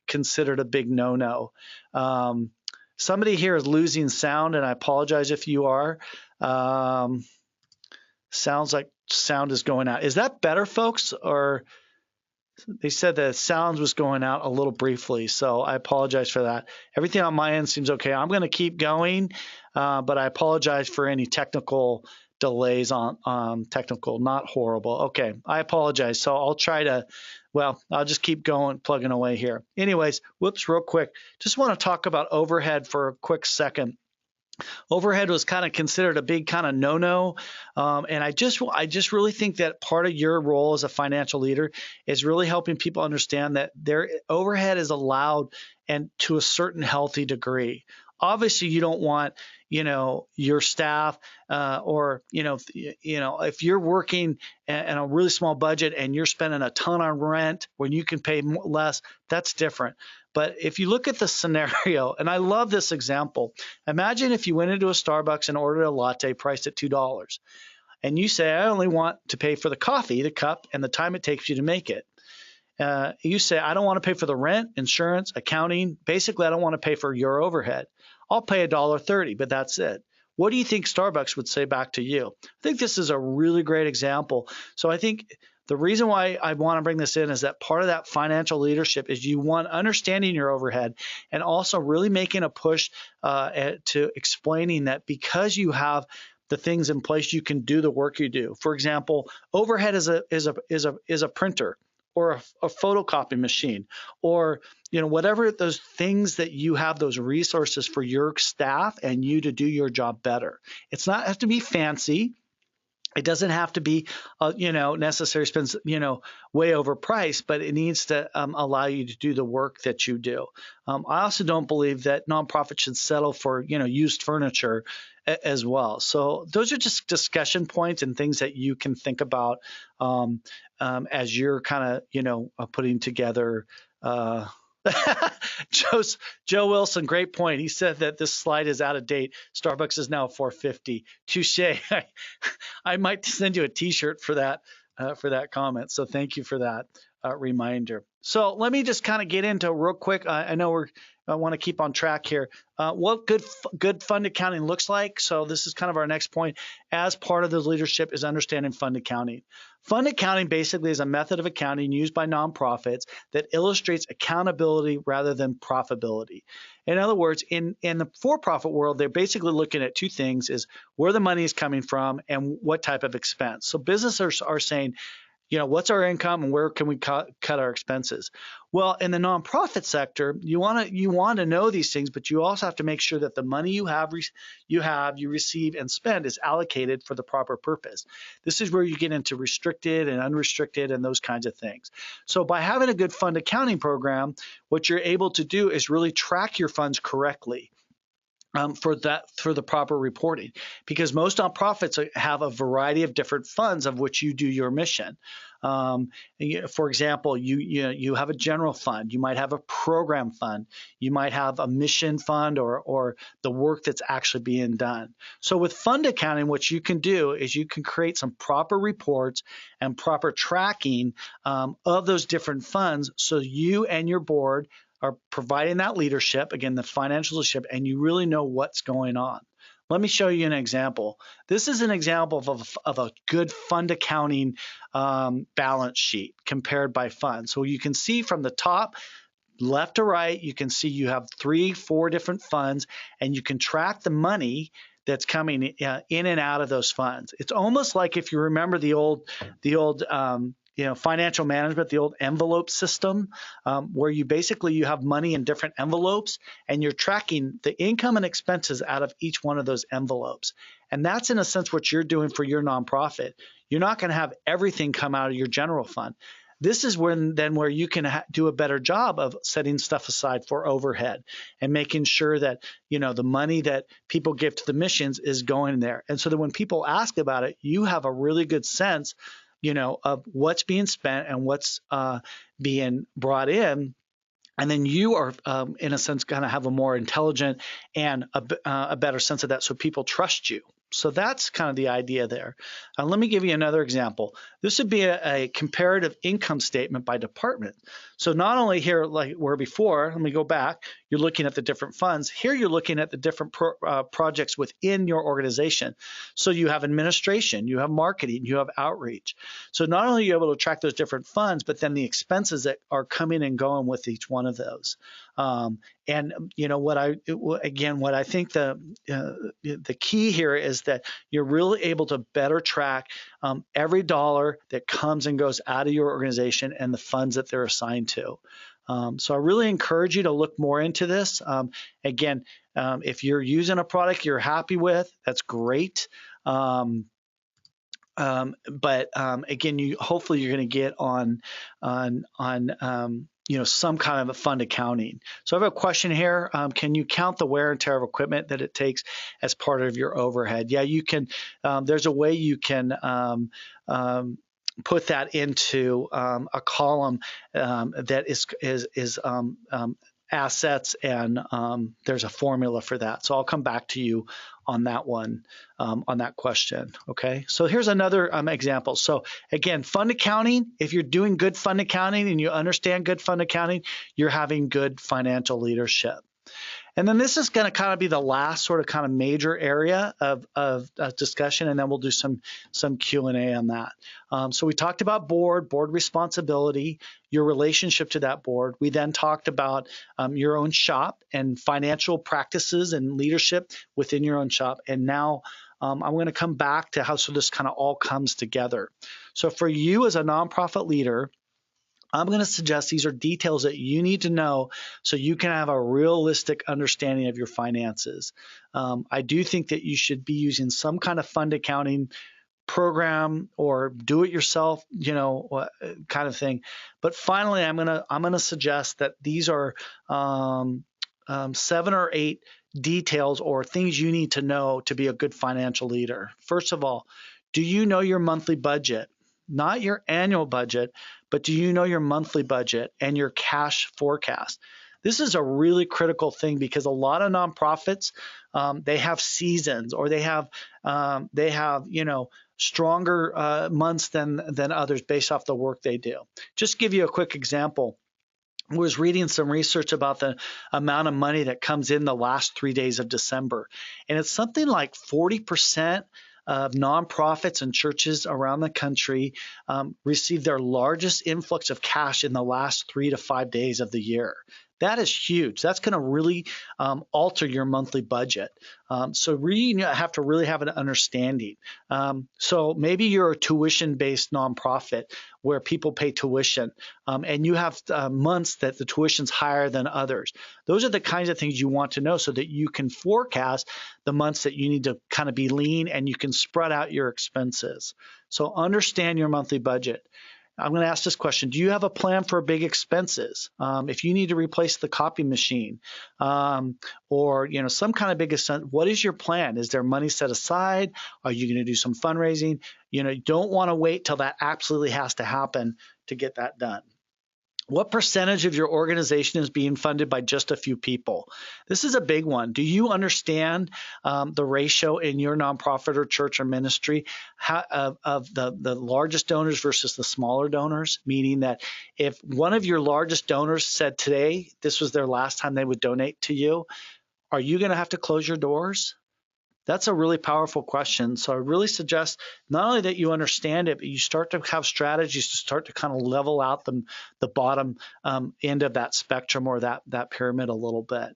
considered a big no-no. Somebody here is losing sound, and I apologize if you are. Sounds like sound is going out. Is that better, folks, or... They said the sound was going out a little briefly, so I apologize for that. Everything on my end seems okay. I'm going to keep going, but I apologize for any technical delays on technical, not horrible. Okay, I apologize. So I'll try to, I'll just keep going, plugging away here. Anyways, whoops, real quick. Just want to talk about overhead for a quick second. Overhead was kind of considered a big kind of no-no, and I just really think that part of your role as a financial leader is really helping people understand that their overhead is allowed and to a certain healthy degree. Obviously, you don't want your staff or if you're working in a really small budget and you're spending a ton on rent when you can pay less, that's different. But if you look at the scenario, and I love this example, imagine if you went into a Starbucks and ordered a latte priced at $2, and you say, I only want to pay for the coffee, the cup, and the time it takes you to make it. You say, I don't want to pay for the rent, insurance, accounting. Basically, I don't want to pay for your overhead. I'll pay $1.30, but that's it. What do you think Starbucks would say back to you? I think this is a really great example. So I think the reason why I want to bring this in is that part of that financial leadership is you want understanding your overhead and also really making a push to explaining that because you have the things in place, you can do the work you do. For example, overhead is a printer or a photocopy machine, or whatever those things that you have, those resources for your staff and you to do your job better. It's not have to be fancy. It doesn't have to be, necessary spends, way overpriced, but it needs to allow you to do the work that you do. I also don't believe that nonprofits should settle for, used furniture as well. So those are just discussion points and things that you can think about as you're kind of, putting together. Joe Wilson, great point. He said that this slide is out of date. Starbucks is now $4.50. Touche. I might send you a T-shirt for that comment. So thank you for that reminder. So let me just kind of get into real quick. I know I want to keep on track here. What good fund accounting looks like. So this is kind of our next point. As part of the leadership is understanding fund accounting. Fund accounting basically is a method of accounting used by nonprofits that illustrates accountability rather than profitability. In other words, in the for-profit world, they're basically looking at two things: is where the money is coming from and what type of expense. So businesses are saying, what's our income and where can we cut our expenses? Well, in the nonprofit sector, you want to know these things, but you also have to make sure that the money you receive and spend is allocated for the proper purpose. This is where you get into restricted and unrestricted and those kinds of things. So by having a good fund accounting program, what you're able to do is really track your funds correctly. for the proper reporting, because most nonprofits have a variety of different funds of which you do your mission. For example, you have a general fund, you might have a program fund, you might have a mission fund, or the work that's actually being done. So with fund accounting, what you can do is you can create some proper reports and proper tracking of those different funds, so you and your board are providing that leadership, again, the financial leadership, and you really know what's going on. Let me show you an example. This is an example of a good fund accounting balance sheet compared by fund. So you can see from the top left to right, you can see you have 3-4 different funds, and you can track the money that's coming in and out of those funds. It's almost like, if you remember the old financial management, the old envelope system, where you have money in different envelopes, and you're tracking the income and expenses out of each one of those envelopes. And that's, in a sense, what you're doing for your nonprofit. You're not going to have everything come out of your general fund. This is where you can do a better job of setting stuff aside for overhead and making sure that the money that people give to the missions is going there. And so that when people ask about it, you have a really good sense of what's being spent and what's being brought in. And then you are, in a sense, going to have a more intelligent and a better sense of that, so people trust you. So that's kind of the idea there. Let me give you another example. This would be a comparative income statement by department. So not only here, like where before, let me go back, you're looking at the different funds. Here you're looking at the different projects within your organization. So you have administration, you have marketing, you have outreach. So not only are you able to track those different funds, but then the expenses that are coming and going with each one of those. And what I think the key here is that you're really able to better track every dollar that comes and goes out of your organization and the funds that they're assigned to. So I really encourage you to look more into this. If you're using a product you're happy with, that's great. Hopefully you're going to get on some kind of a fund accounting. So I have a question here. Can you count the wear and tear of equipment that it takes as part of your overhead? Yeah, you can. There's a way you can put that into a column that is assets, and there's a formula for that. So I'll come back to you on that one, on that question. Okay, so here's another example. So again, fund accounting, if you're doing good fund accounting and you understand good fund accounting, you're having good financial leadership. And then this is going to kind of be the last sort of kind of major area of discussion, and then we'll do some Q&A on that. So we talked about board responsibility, your relationship to that board. We then talked about your own shop and financial practices and leadership within your own shop. And now I'm going to come back to how this kind of all comes together. So for you as a nonprofit leader, I'm going to suggest these are details that you need to know so you can have a realistic understanding of your finances. I do think that you should be using some kind of fund accounting program or do it yourself, kind of thing. But finally, I'm going to suggest that these are 7 or 8 details or things you need to know to be a good financial leader. First of all, do you know your monthly budget? Not your annual budget, but do you know your monthly budget and your cash forecast? This is a really critical thing because a lot of nonprofits, they have seasons, or they have stronger months than others based off the work they do. Just give you a quick example. I was reading some research about the amount of money that comes in the last 3 days of December, and it's something like 40% of nonprofits and churches around the country receive their largest influx of cash in the last 3 to 5 days of the year. That is huge. That's going to really alter your monthly budget. So you have to really have an understanding. So maybe you're a tuition-based nonprofit where people pay tuition, and you have months that the tuition's higher than others. Those are the kinds of things you want to know so that you can forecast the months that you need to kind of be lean and you can spread out your expenses. So understand your monthly budget. I'm going to ask this question. Do you have a plan for big expenses? If you need to replace the copy machine, or some kind of big expense, what is your plan? Is there money set aside? Are you going to do some fundraising? You don't want to wait till that absolutely has to happen to get that done. What percentage of your organization is being funded by just a few people? This is a big one. Do you understand the ratio in your nonprofit or church or ministry of the largest donors versus the smaller donors? Meaning that if one of your largest donors said today this was their last time they would donate to you, are you going to have to close your doors? That's a really powerful question. So I really suggest not only that you understand it, but you start to have strategies to start to kind of level out the bottom end of that spectrum or that pyramid a little bit.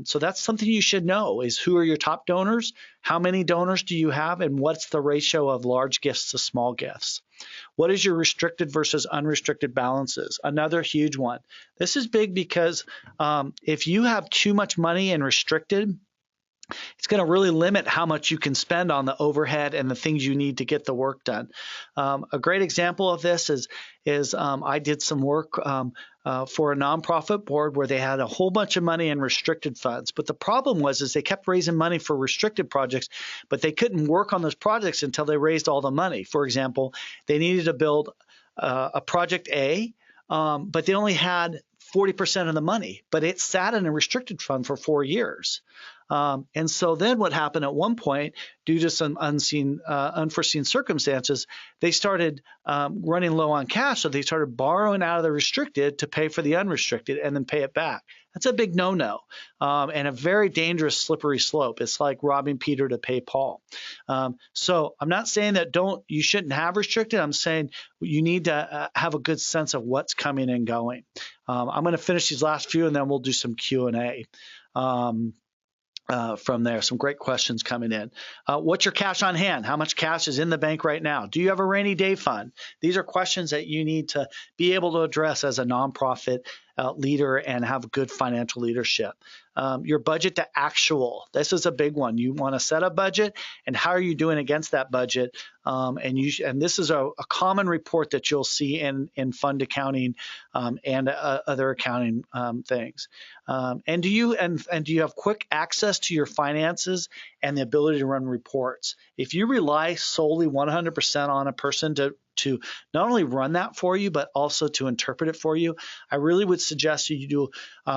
So that's something you should know is who are your top donors, how many donors do you have, and what's the ratio of large gifts to small gifts. What is your restricted versus unrestricted balances? Another huge one. This is big because if you have too much money in restricted, it's going to really limit how much you can spend on the overhead and the things you need to get the work done. A great example of this is I did some work for a nonprofit board where they had a whole bunch of money in restricted funds. But the problem was they kept raising money for restricted projects, but they couldn't work on those projects until they raised all the money. For example, they needed to build a project A, but they only had 40% of the money, but it sat in a restricted fund for 4 years. And so then what happened at one point, due to some unforeseen circumstances, they started running low on cash. So they started borrowing out of the restricted to pay for the unrestricted and then pay it back. That's a big no-no and a very dangerous slippery slope. It's like robbing Peter to pay Paul. So I'm not saying that you shouldn't have restricted. I'm saying you need to have a good sense of what's coming and going. I'm going to finish these last few and then we'll do some Q&A. From there. Some great questions coming in. What's your cash on hand? How much cash is in the bank right now? Do you have a rainy day fund? These are questions that you need to be able to address as a nonprofit leader and have good financial leadership. Your budget to actual. This is a big one. You want to set a budget, and how are you doing against that budget? And this is a common report that you'll see in fund accounting and other accounting things. And do you have quick access to your finances and the ability to run reports? If you rely solely 100% on a person to not only run that for you, but also to interpret it for you, I really would suggest you do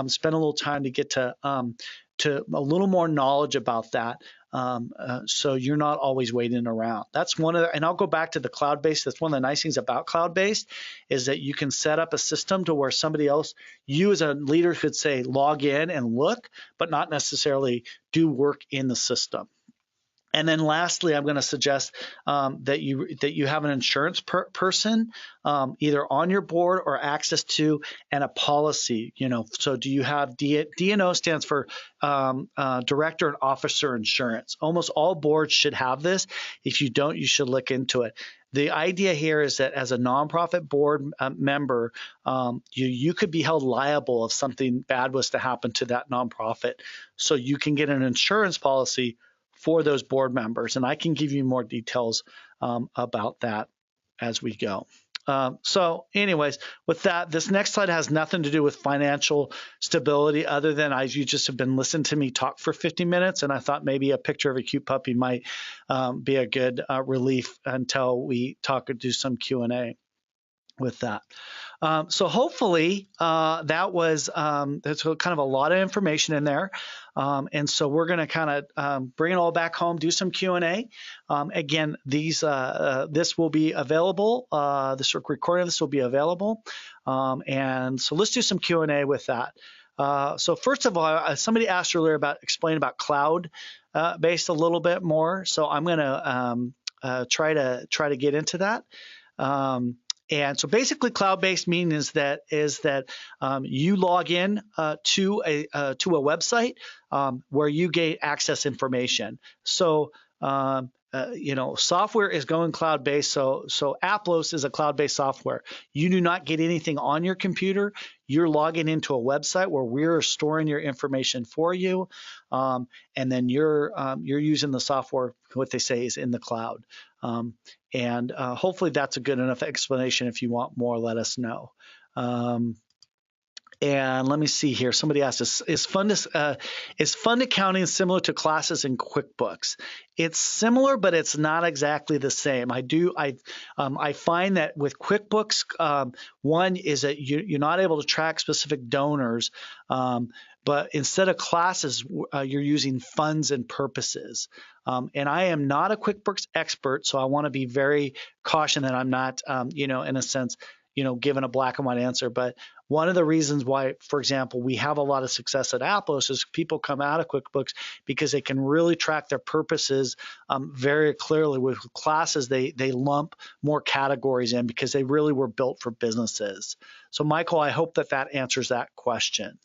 spend a little time to get to a little more knowledge about that. So you're not always waiting around. That's and I'll go back to the cloud-based. That's one of the nice things about cloud-based is that you can set up a system to where somebody else, you as a leader could say log in and look, but not necessarily do work in the system. And then lastly, I'm going to suggest that you have an insurance person either on your board or access to, and a policy. So do you have D&O stands for Director and Officer Insurance. Almost all boards should have this. If you don't, you should look into it. The idea here is that as a nonprofit board member, you could be held liable if something bad was to happen to that nonprofit. So you can get an insurance policy for those board members. And I can give you more details about that as we go. So anyways, with that, this next slide has nothing to do with financial stability other than you just have been listening to me talk for 50 minutes. And I thought maybe a picture of a cute puppy might be a good relief until we talk or do some Q&A with that. So hopefully that's kind of a lot of information in there. And so we're going to kind of bring it all back home, do some Q&A. Again, this will be available. This recording of this will be available. And so let's do some Q&A with that. So first of all, somebody asked earlier explain about cloud based a little bit more. So I'm going to try to get into that. And so basically cloud-based means that you log in to a website where you get access information. So software is going cloud-based. So Aplos is a cloud-based software. You do not get anything on your computer. You're logging into a website where we're storing your information for you, and then you're using the software. What they say is in the cloud. Hopefully that's a good enough explanation. If you want more, let us know. And let me see here. Somebody asked, is fund accounting similar to classes in QuickBooks? It's similar, but it's not exactly the same. I find that with QuickBooks, one is that you're not able to track specific donors, but instead of classes, you're using funds and purposes. And I am not a QuickBooks expert, so I want to be very cautious that I'm not, in a sense, given a black and white answer. But one of the reasons why, for example, we have a lot of success at Aplos is people come out of QuickBooks because they can really track their purposes very clearly. With classes, they lump more categories in because they really were built for businesses. So, Michael, I hope that answers that question.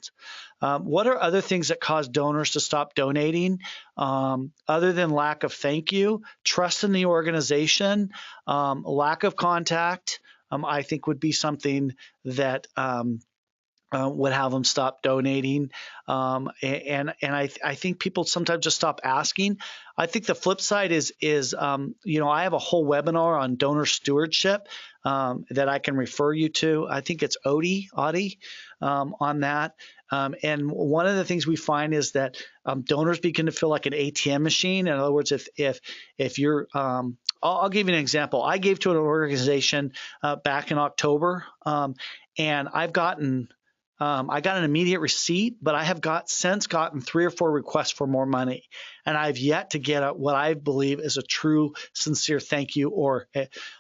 What are other things that cause donors to stop donating? Other than lack of thank you, trust in the organization, lack of contact, I think would be something that would have them stop donating. And I think people sometimes just stop asking. I think the flip side is I have a whole webinar on donor stewardship that I can refer you to. I think it's Audi on that. And one of the things we find is that donors begin to feel like an ATM machine. In other words, if you're I'll give you an example. I gave to an organization back in October, and I got an immediate receipt, but I have since gotten 3 or 4 requests for more money, and I've yet to get what I believe is a true, sincere thank you or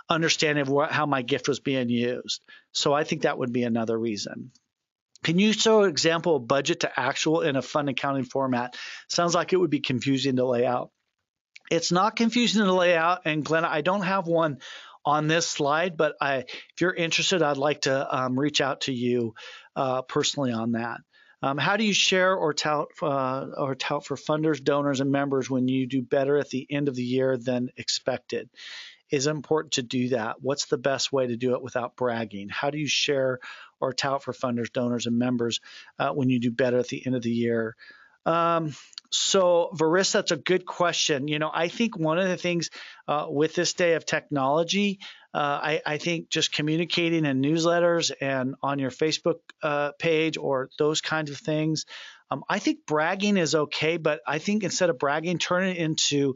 understanding of how my gift was being used. So I think that would be another reason. Can you show an example of budget to actual in a fund accounting format? Sounds like it would be confusing to lay out. It's not confusing to lay out, and Glenn, I don't have one on this slide, but if you're interested, I'd like to reach out to you personally on that. How do you share or tout for funders, donors, and members when you do better at the end of the year than expected? Is it important to do that? What's the best way to do it without bragging? How do you share or tout for funders, donors, and members when you do better at the end of the year? So, Varis, that's a good question. I think one of the things with this day of technology, I think just communicating in newsletters and on your Facebook page or those kinds of things, I think bragging is okay, but I think instead of bragging, turn it into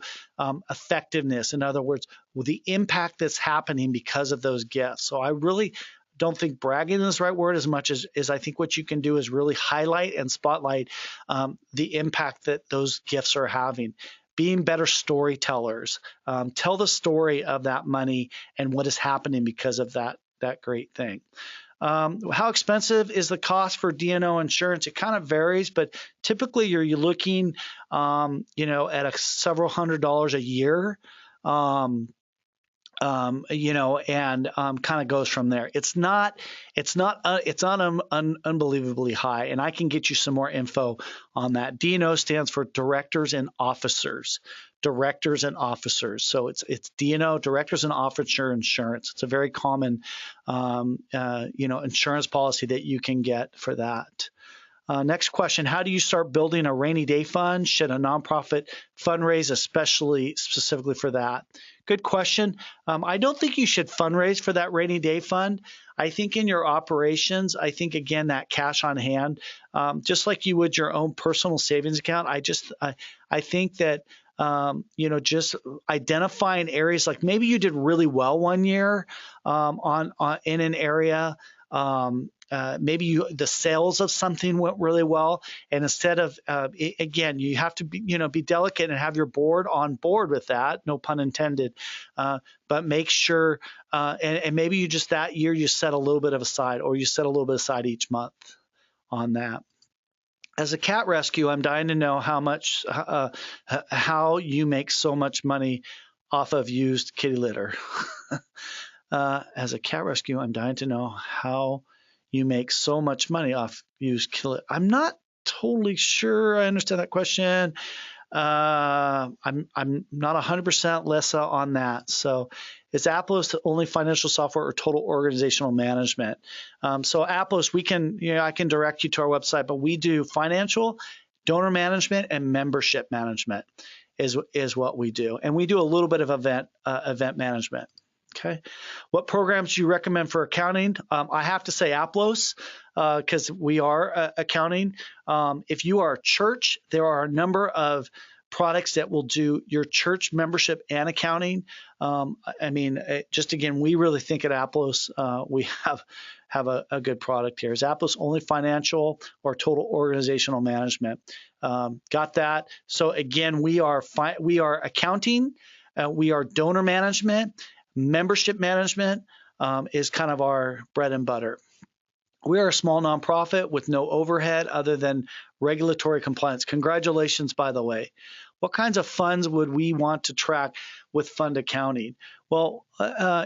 effectiveness. In other words, the impact that's happening because of those gifts. So I really don't think bragging is the right word as much as I think what you can do is really highlight and spotlight the impact that those gifts are having. Being better storytellers, tell the story of that money and what is happening because of that great thing. How expensive is the cost for D&O insurance? It kind of varies, but typically you're looking, at several $100s a year. And kind of goes from there. It's unbelievably high, and I can get you some more info on that. D&O stands for Directors and Officers. Directors and Officers. So it's D&O, Directors and Officer Insurance. It's a very common, insurance policy that you can get for that. Next question, how do you start building a rainy day fund? Should a nonprofit fundraise specifically for that? Good question. I don't think you should fundraise for that rainy day fund. I think in your operations, again, that cash on hand, just like you would your own personal savings account, I think that just identifying areas like maybe you did really well one year in an area. Maybe the sales of something went really well, and instead of again, you have to be delicate and have your board on board with that. No pun intended. But make sure, and maybe you just that year you set a little bit of aside, or you set a little bit aside each month on that. As a cat rescue, I'm dying to know how you make so much money off of used kitty litter. As a cat rescue, I'm dying to know how you make so much money off used kitty litter. I'm not totally sure I understand that question. I'm not 100% Lissa on that. So is Aplos the only financial software or total organizational management? So Aplos, I can direct you to our website, but we do financial, donor management, and membership management is what we do. And we do a little bit of event management. Okay. What programs do you recommend for accounting? I have to say Aplos, because we are accounting. If you are a church, there are a number of products that will do your church membership and accounting. Just again, we really think at Aplos, we have a good product here. Is Aplos only financial or total organizational management? Got that. So again, we are accounting, we are donor management. Membership management is kind of our bread and butter. We are a small nonprofit with no overhead other than regulatory compliance. Congratulations, by the way. What kinds of funds would we want to track with fund accounting? Well,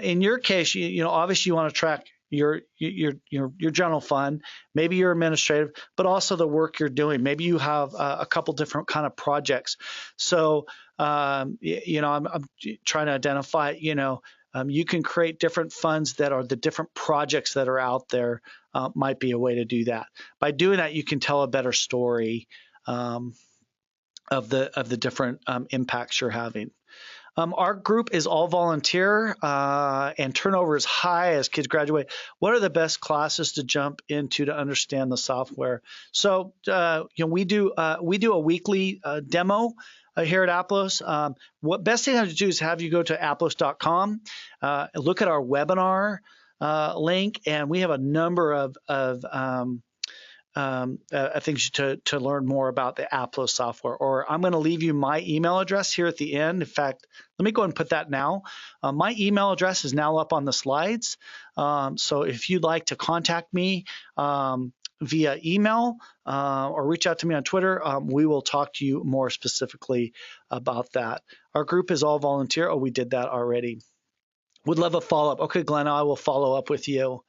in your case, obviously you want to track your general fund, maybe your administrative, but also the work you're doing. Maybe you have a couple different kind of projects. So, I'm trying to identify, you can create different funds that are the different projects that are out there. Might be a way to do that. By doing that, you can tell a better story of the different impacts you're having. Our group is all volunteer and turnover is high as kids graduate. What are the best classes to jump into to understand the software? So we do a weekly demo here at Aplos. What best thing I have to do is have you go to aplos.com, look at our webinar link, and we have a number of things to learn more about the Aplos software. Or I'm going to leave you my email address here at the end. In fact, let me go ahead and put that now. My email address is now up on the slides. So if you'd like to contact me via email or reach out to me on Twitter, we will talk to you more specifically about that. Our group is all volunteer. Oh, we did that already. Would love a follow-up. Okay, Glenn, I will follow up with you.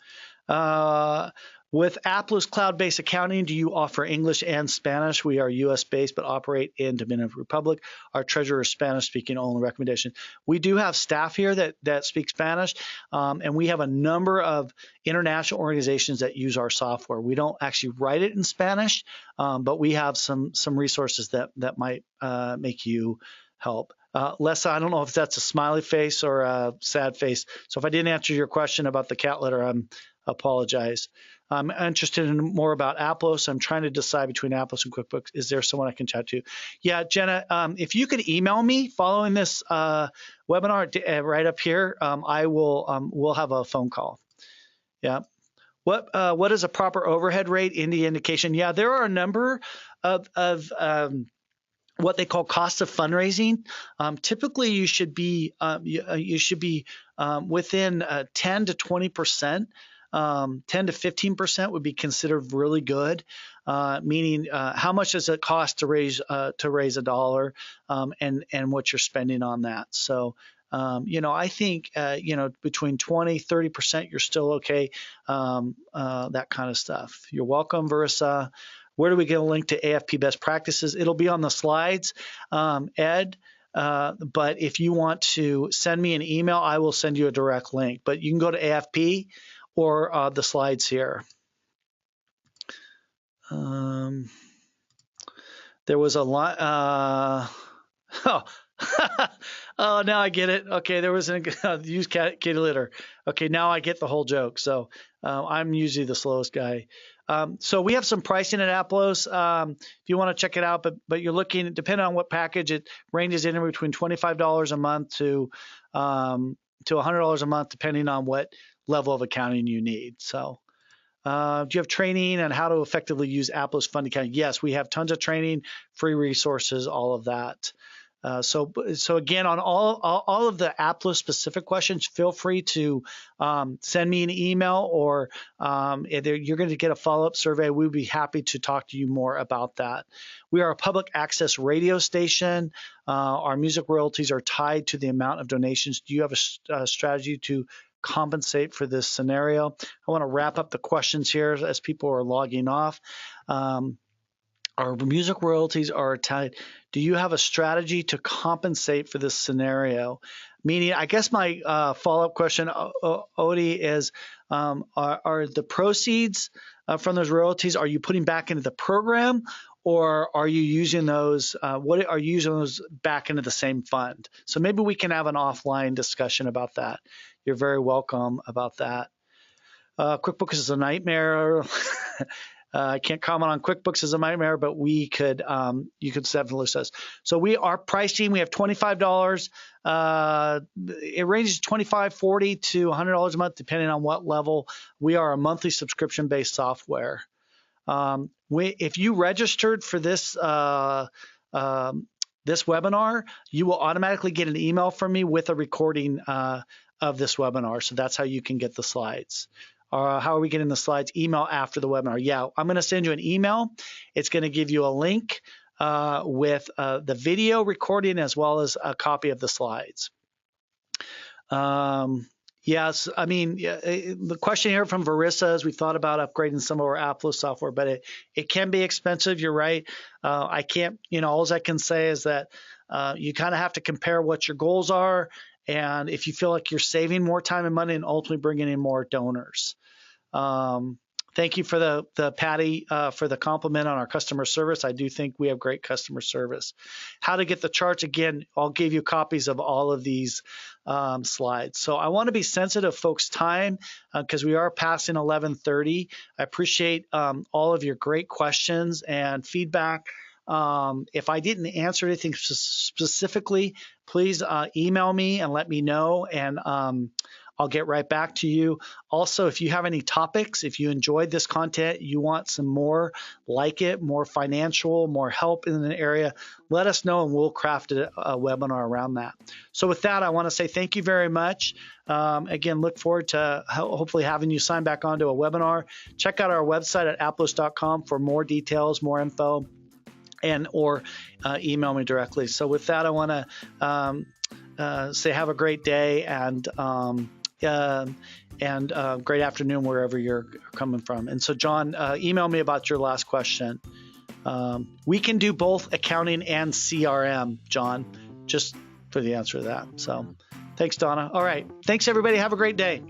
With Aplos cloud-based accounting, do you offer English and Spanish? We are U.S.-based but operate in Dominican Republic. Our treasurer is Spanish-speaking only. Recommendation. We do have staff here that speak Spanish, and we have a number of international organizations that use our software. We don't actually write it in Spanish, but we have some resources that might make you help. Lessa, I don't know if that's a smiley face or a sad face. So if I didn't answer your question about the cat litter, I apologize. I'm interested in more about Aplos. I'm trying to decide between Aplos and QuickBooks. Is there someone I can chat to? Yeah, Jenna, if you could email me following this webinar right up here, I will. We'll have a phone call. Yeah. What is a proper overhead rate in the indication? Yeah, there are a number of what they call cost of fundraising. Typically, you should be within 10 to 20%. 10 to 15% would be considered really good, meaning how much does it cost to raise a dollar, and what you're spending on that. So, I think between 20, 30%, you're still okay. That kind of stuff. You're welcome, Versa. Where do we get a link to AFP best practices? It'll be on the slides, Ed. But if you want to send me an email, I will send you a direct link. But you can go to AFP or the slides here. There was a lot. Oh, now I get it. Okay, there was use kitty litter. Okay, now I get the whole joke. So I'm usually the slowest guy. So we have some pricing at Aplos. If you want to check it out, but you're looking, depending on what package, it ranges in between $25 a month to $100 a month, depending on what level of accounting you need. So do you have training on how to effectively use Aplos Fund Accounting? Yes, we have tons of training, free resources, all of that. So again, on all of the Aplos specific questions, feel free to send me an email, or either you're going to get a follow-up survey. We'd be happy to talk to you more about that. We are a public access radio station. Our music royalties are tied to the amount of donations. Do you have a strategy to compensate for this scenario? I want to wrap up the questions here as people are logging off. Our music royalties are tied. Do you have a strategy to compensate for this scenario? Meaning, I guess my follow-up question, Odie, is are the proceeds from those royalties, are you putting back into the program, or are you using those? What are you using those back into the same fund? So maybe we can have an offline discussion about that. You're very welcome about that. QuickBooks is a nightmare. I can't comment on QuickBooks as a nightmare, but we could, you could definitely say. So we are pricing. We have $25. It ranges $25, $40 to $100 a month, depending on what level. We are a monthly subscription-based software. If you registered for this this webinar, you will automatically get an email from me with a recording of this webinar. So that's how you can get the slides. How are we getting the slides? Email after the webinar. Yeah, I'm going to send you an email. It's going to give you a link with the video recording as well as a copy of the slides. Yes, I mean, the question here from Varissa is we thought about upgrading some of our Applo software, but it can be expensive. You're right. I can't, all I can say is that you kind of have to compare what your goals are. And if you feel like you're saving more time and money and ultimately bringing in more donors. Thank you for the Patty for the compliment on our customer service. I do think we have great customer service. How to get the charts, again, I'll give you copies of all of these slides. So I want to be sensitive of folks' time because we are passing 11:30. I appreciate all of your great questions and feedback. If I didn't answer anything specifically, please email me and let me know, and I'll get right back to you. Also, if you have any topics, if you enjoyed this content, you want some more like it, more financial, more help in an area, let us know and we'll craft a webinar around that. So with that, I want to say thank you very much. Again, look forward to hopefully having you sign back onto a webinar. Check out our website at applos.com for more details, more info, or email me directly. So with that, I want to say have a great day and great afternoon wherever you're coming from. And so John, email me about your last question. We can do both accounting and CRM, John, just for the answer to that. So thanks, Donna. All right. Thanks, everybody. Have a great day.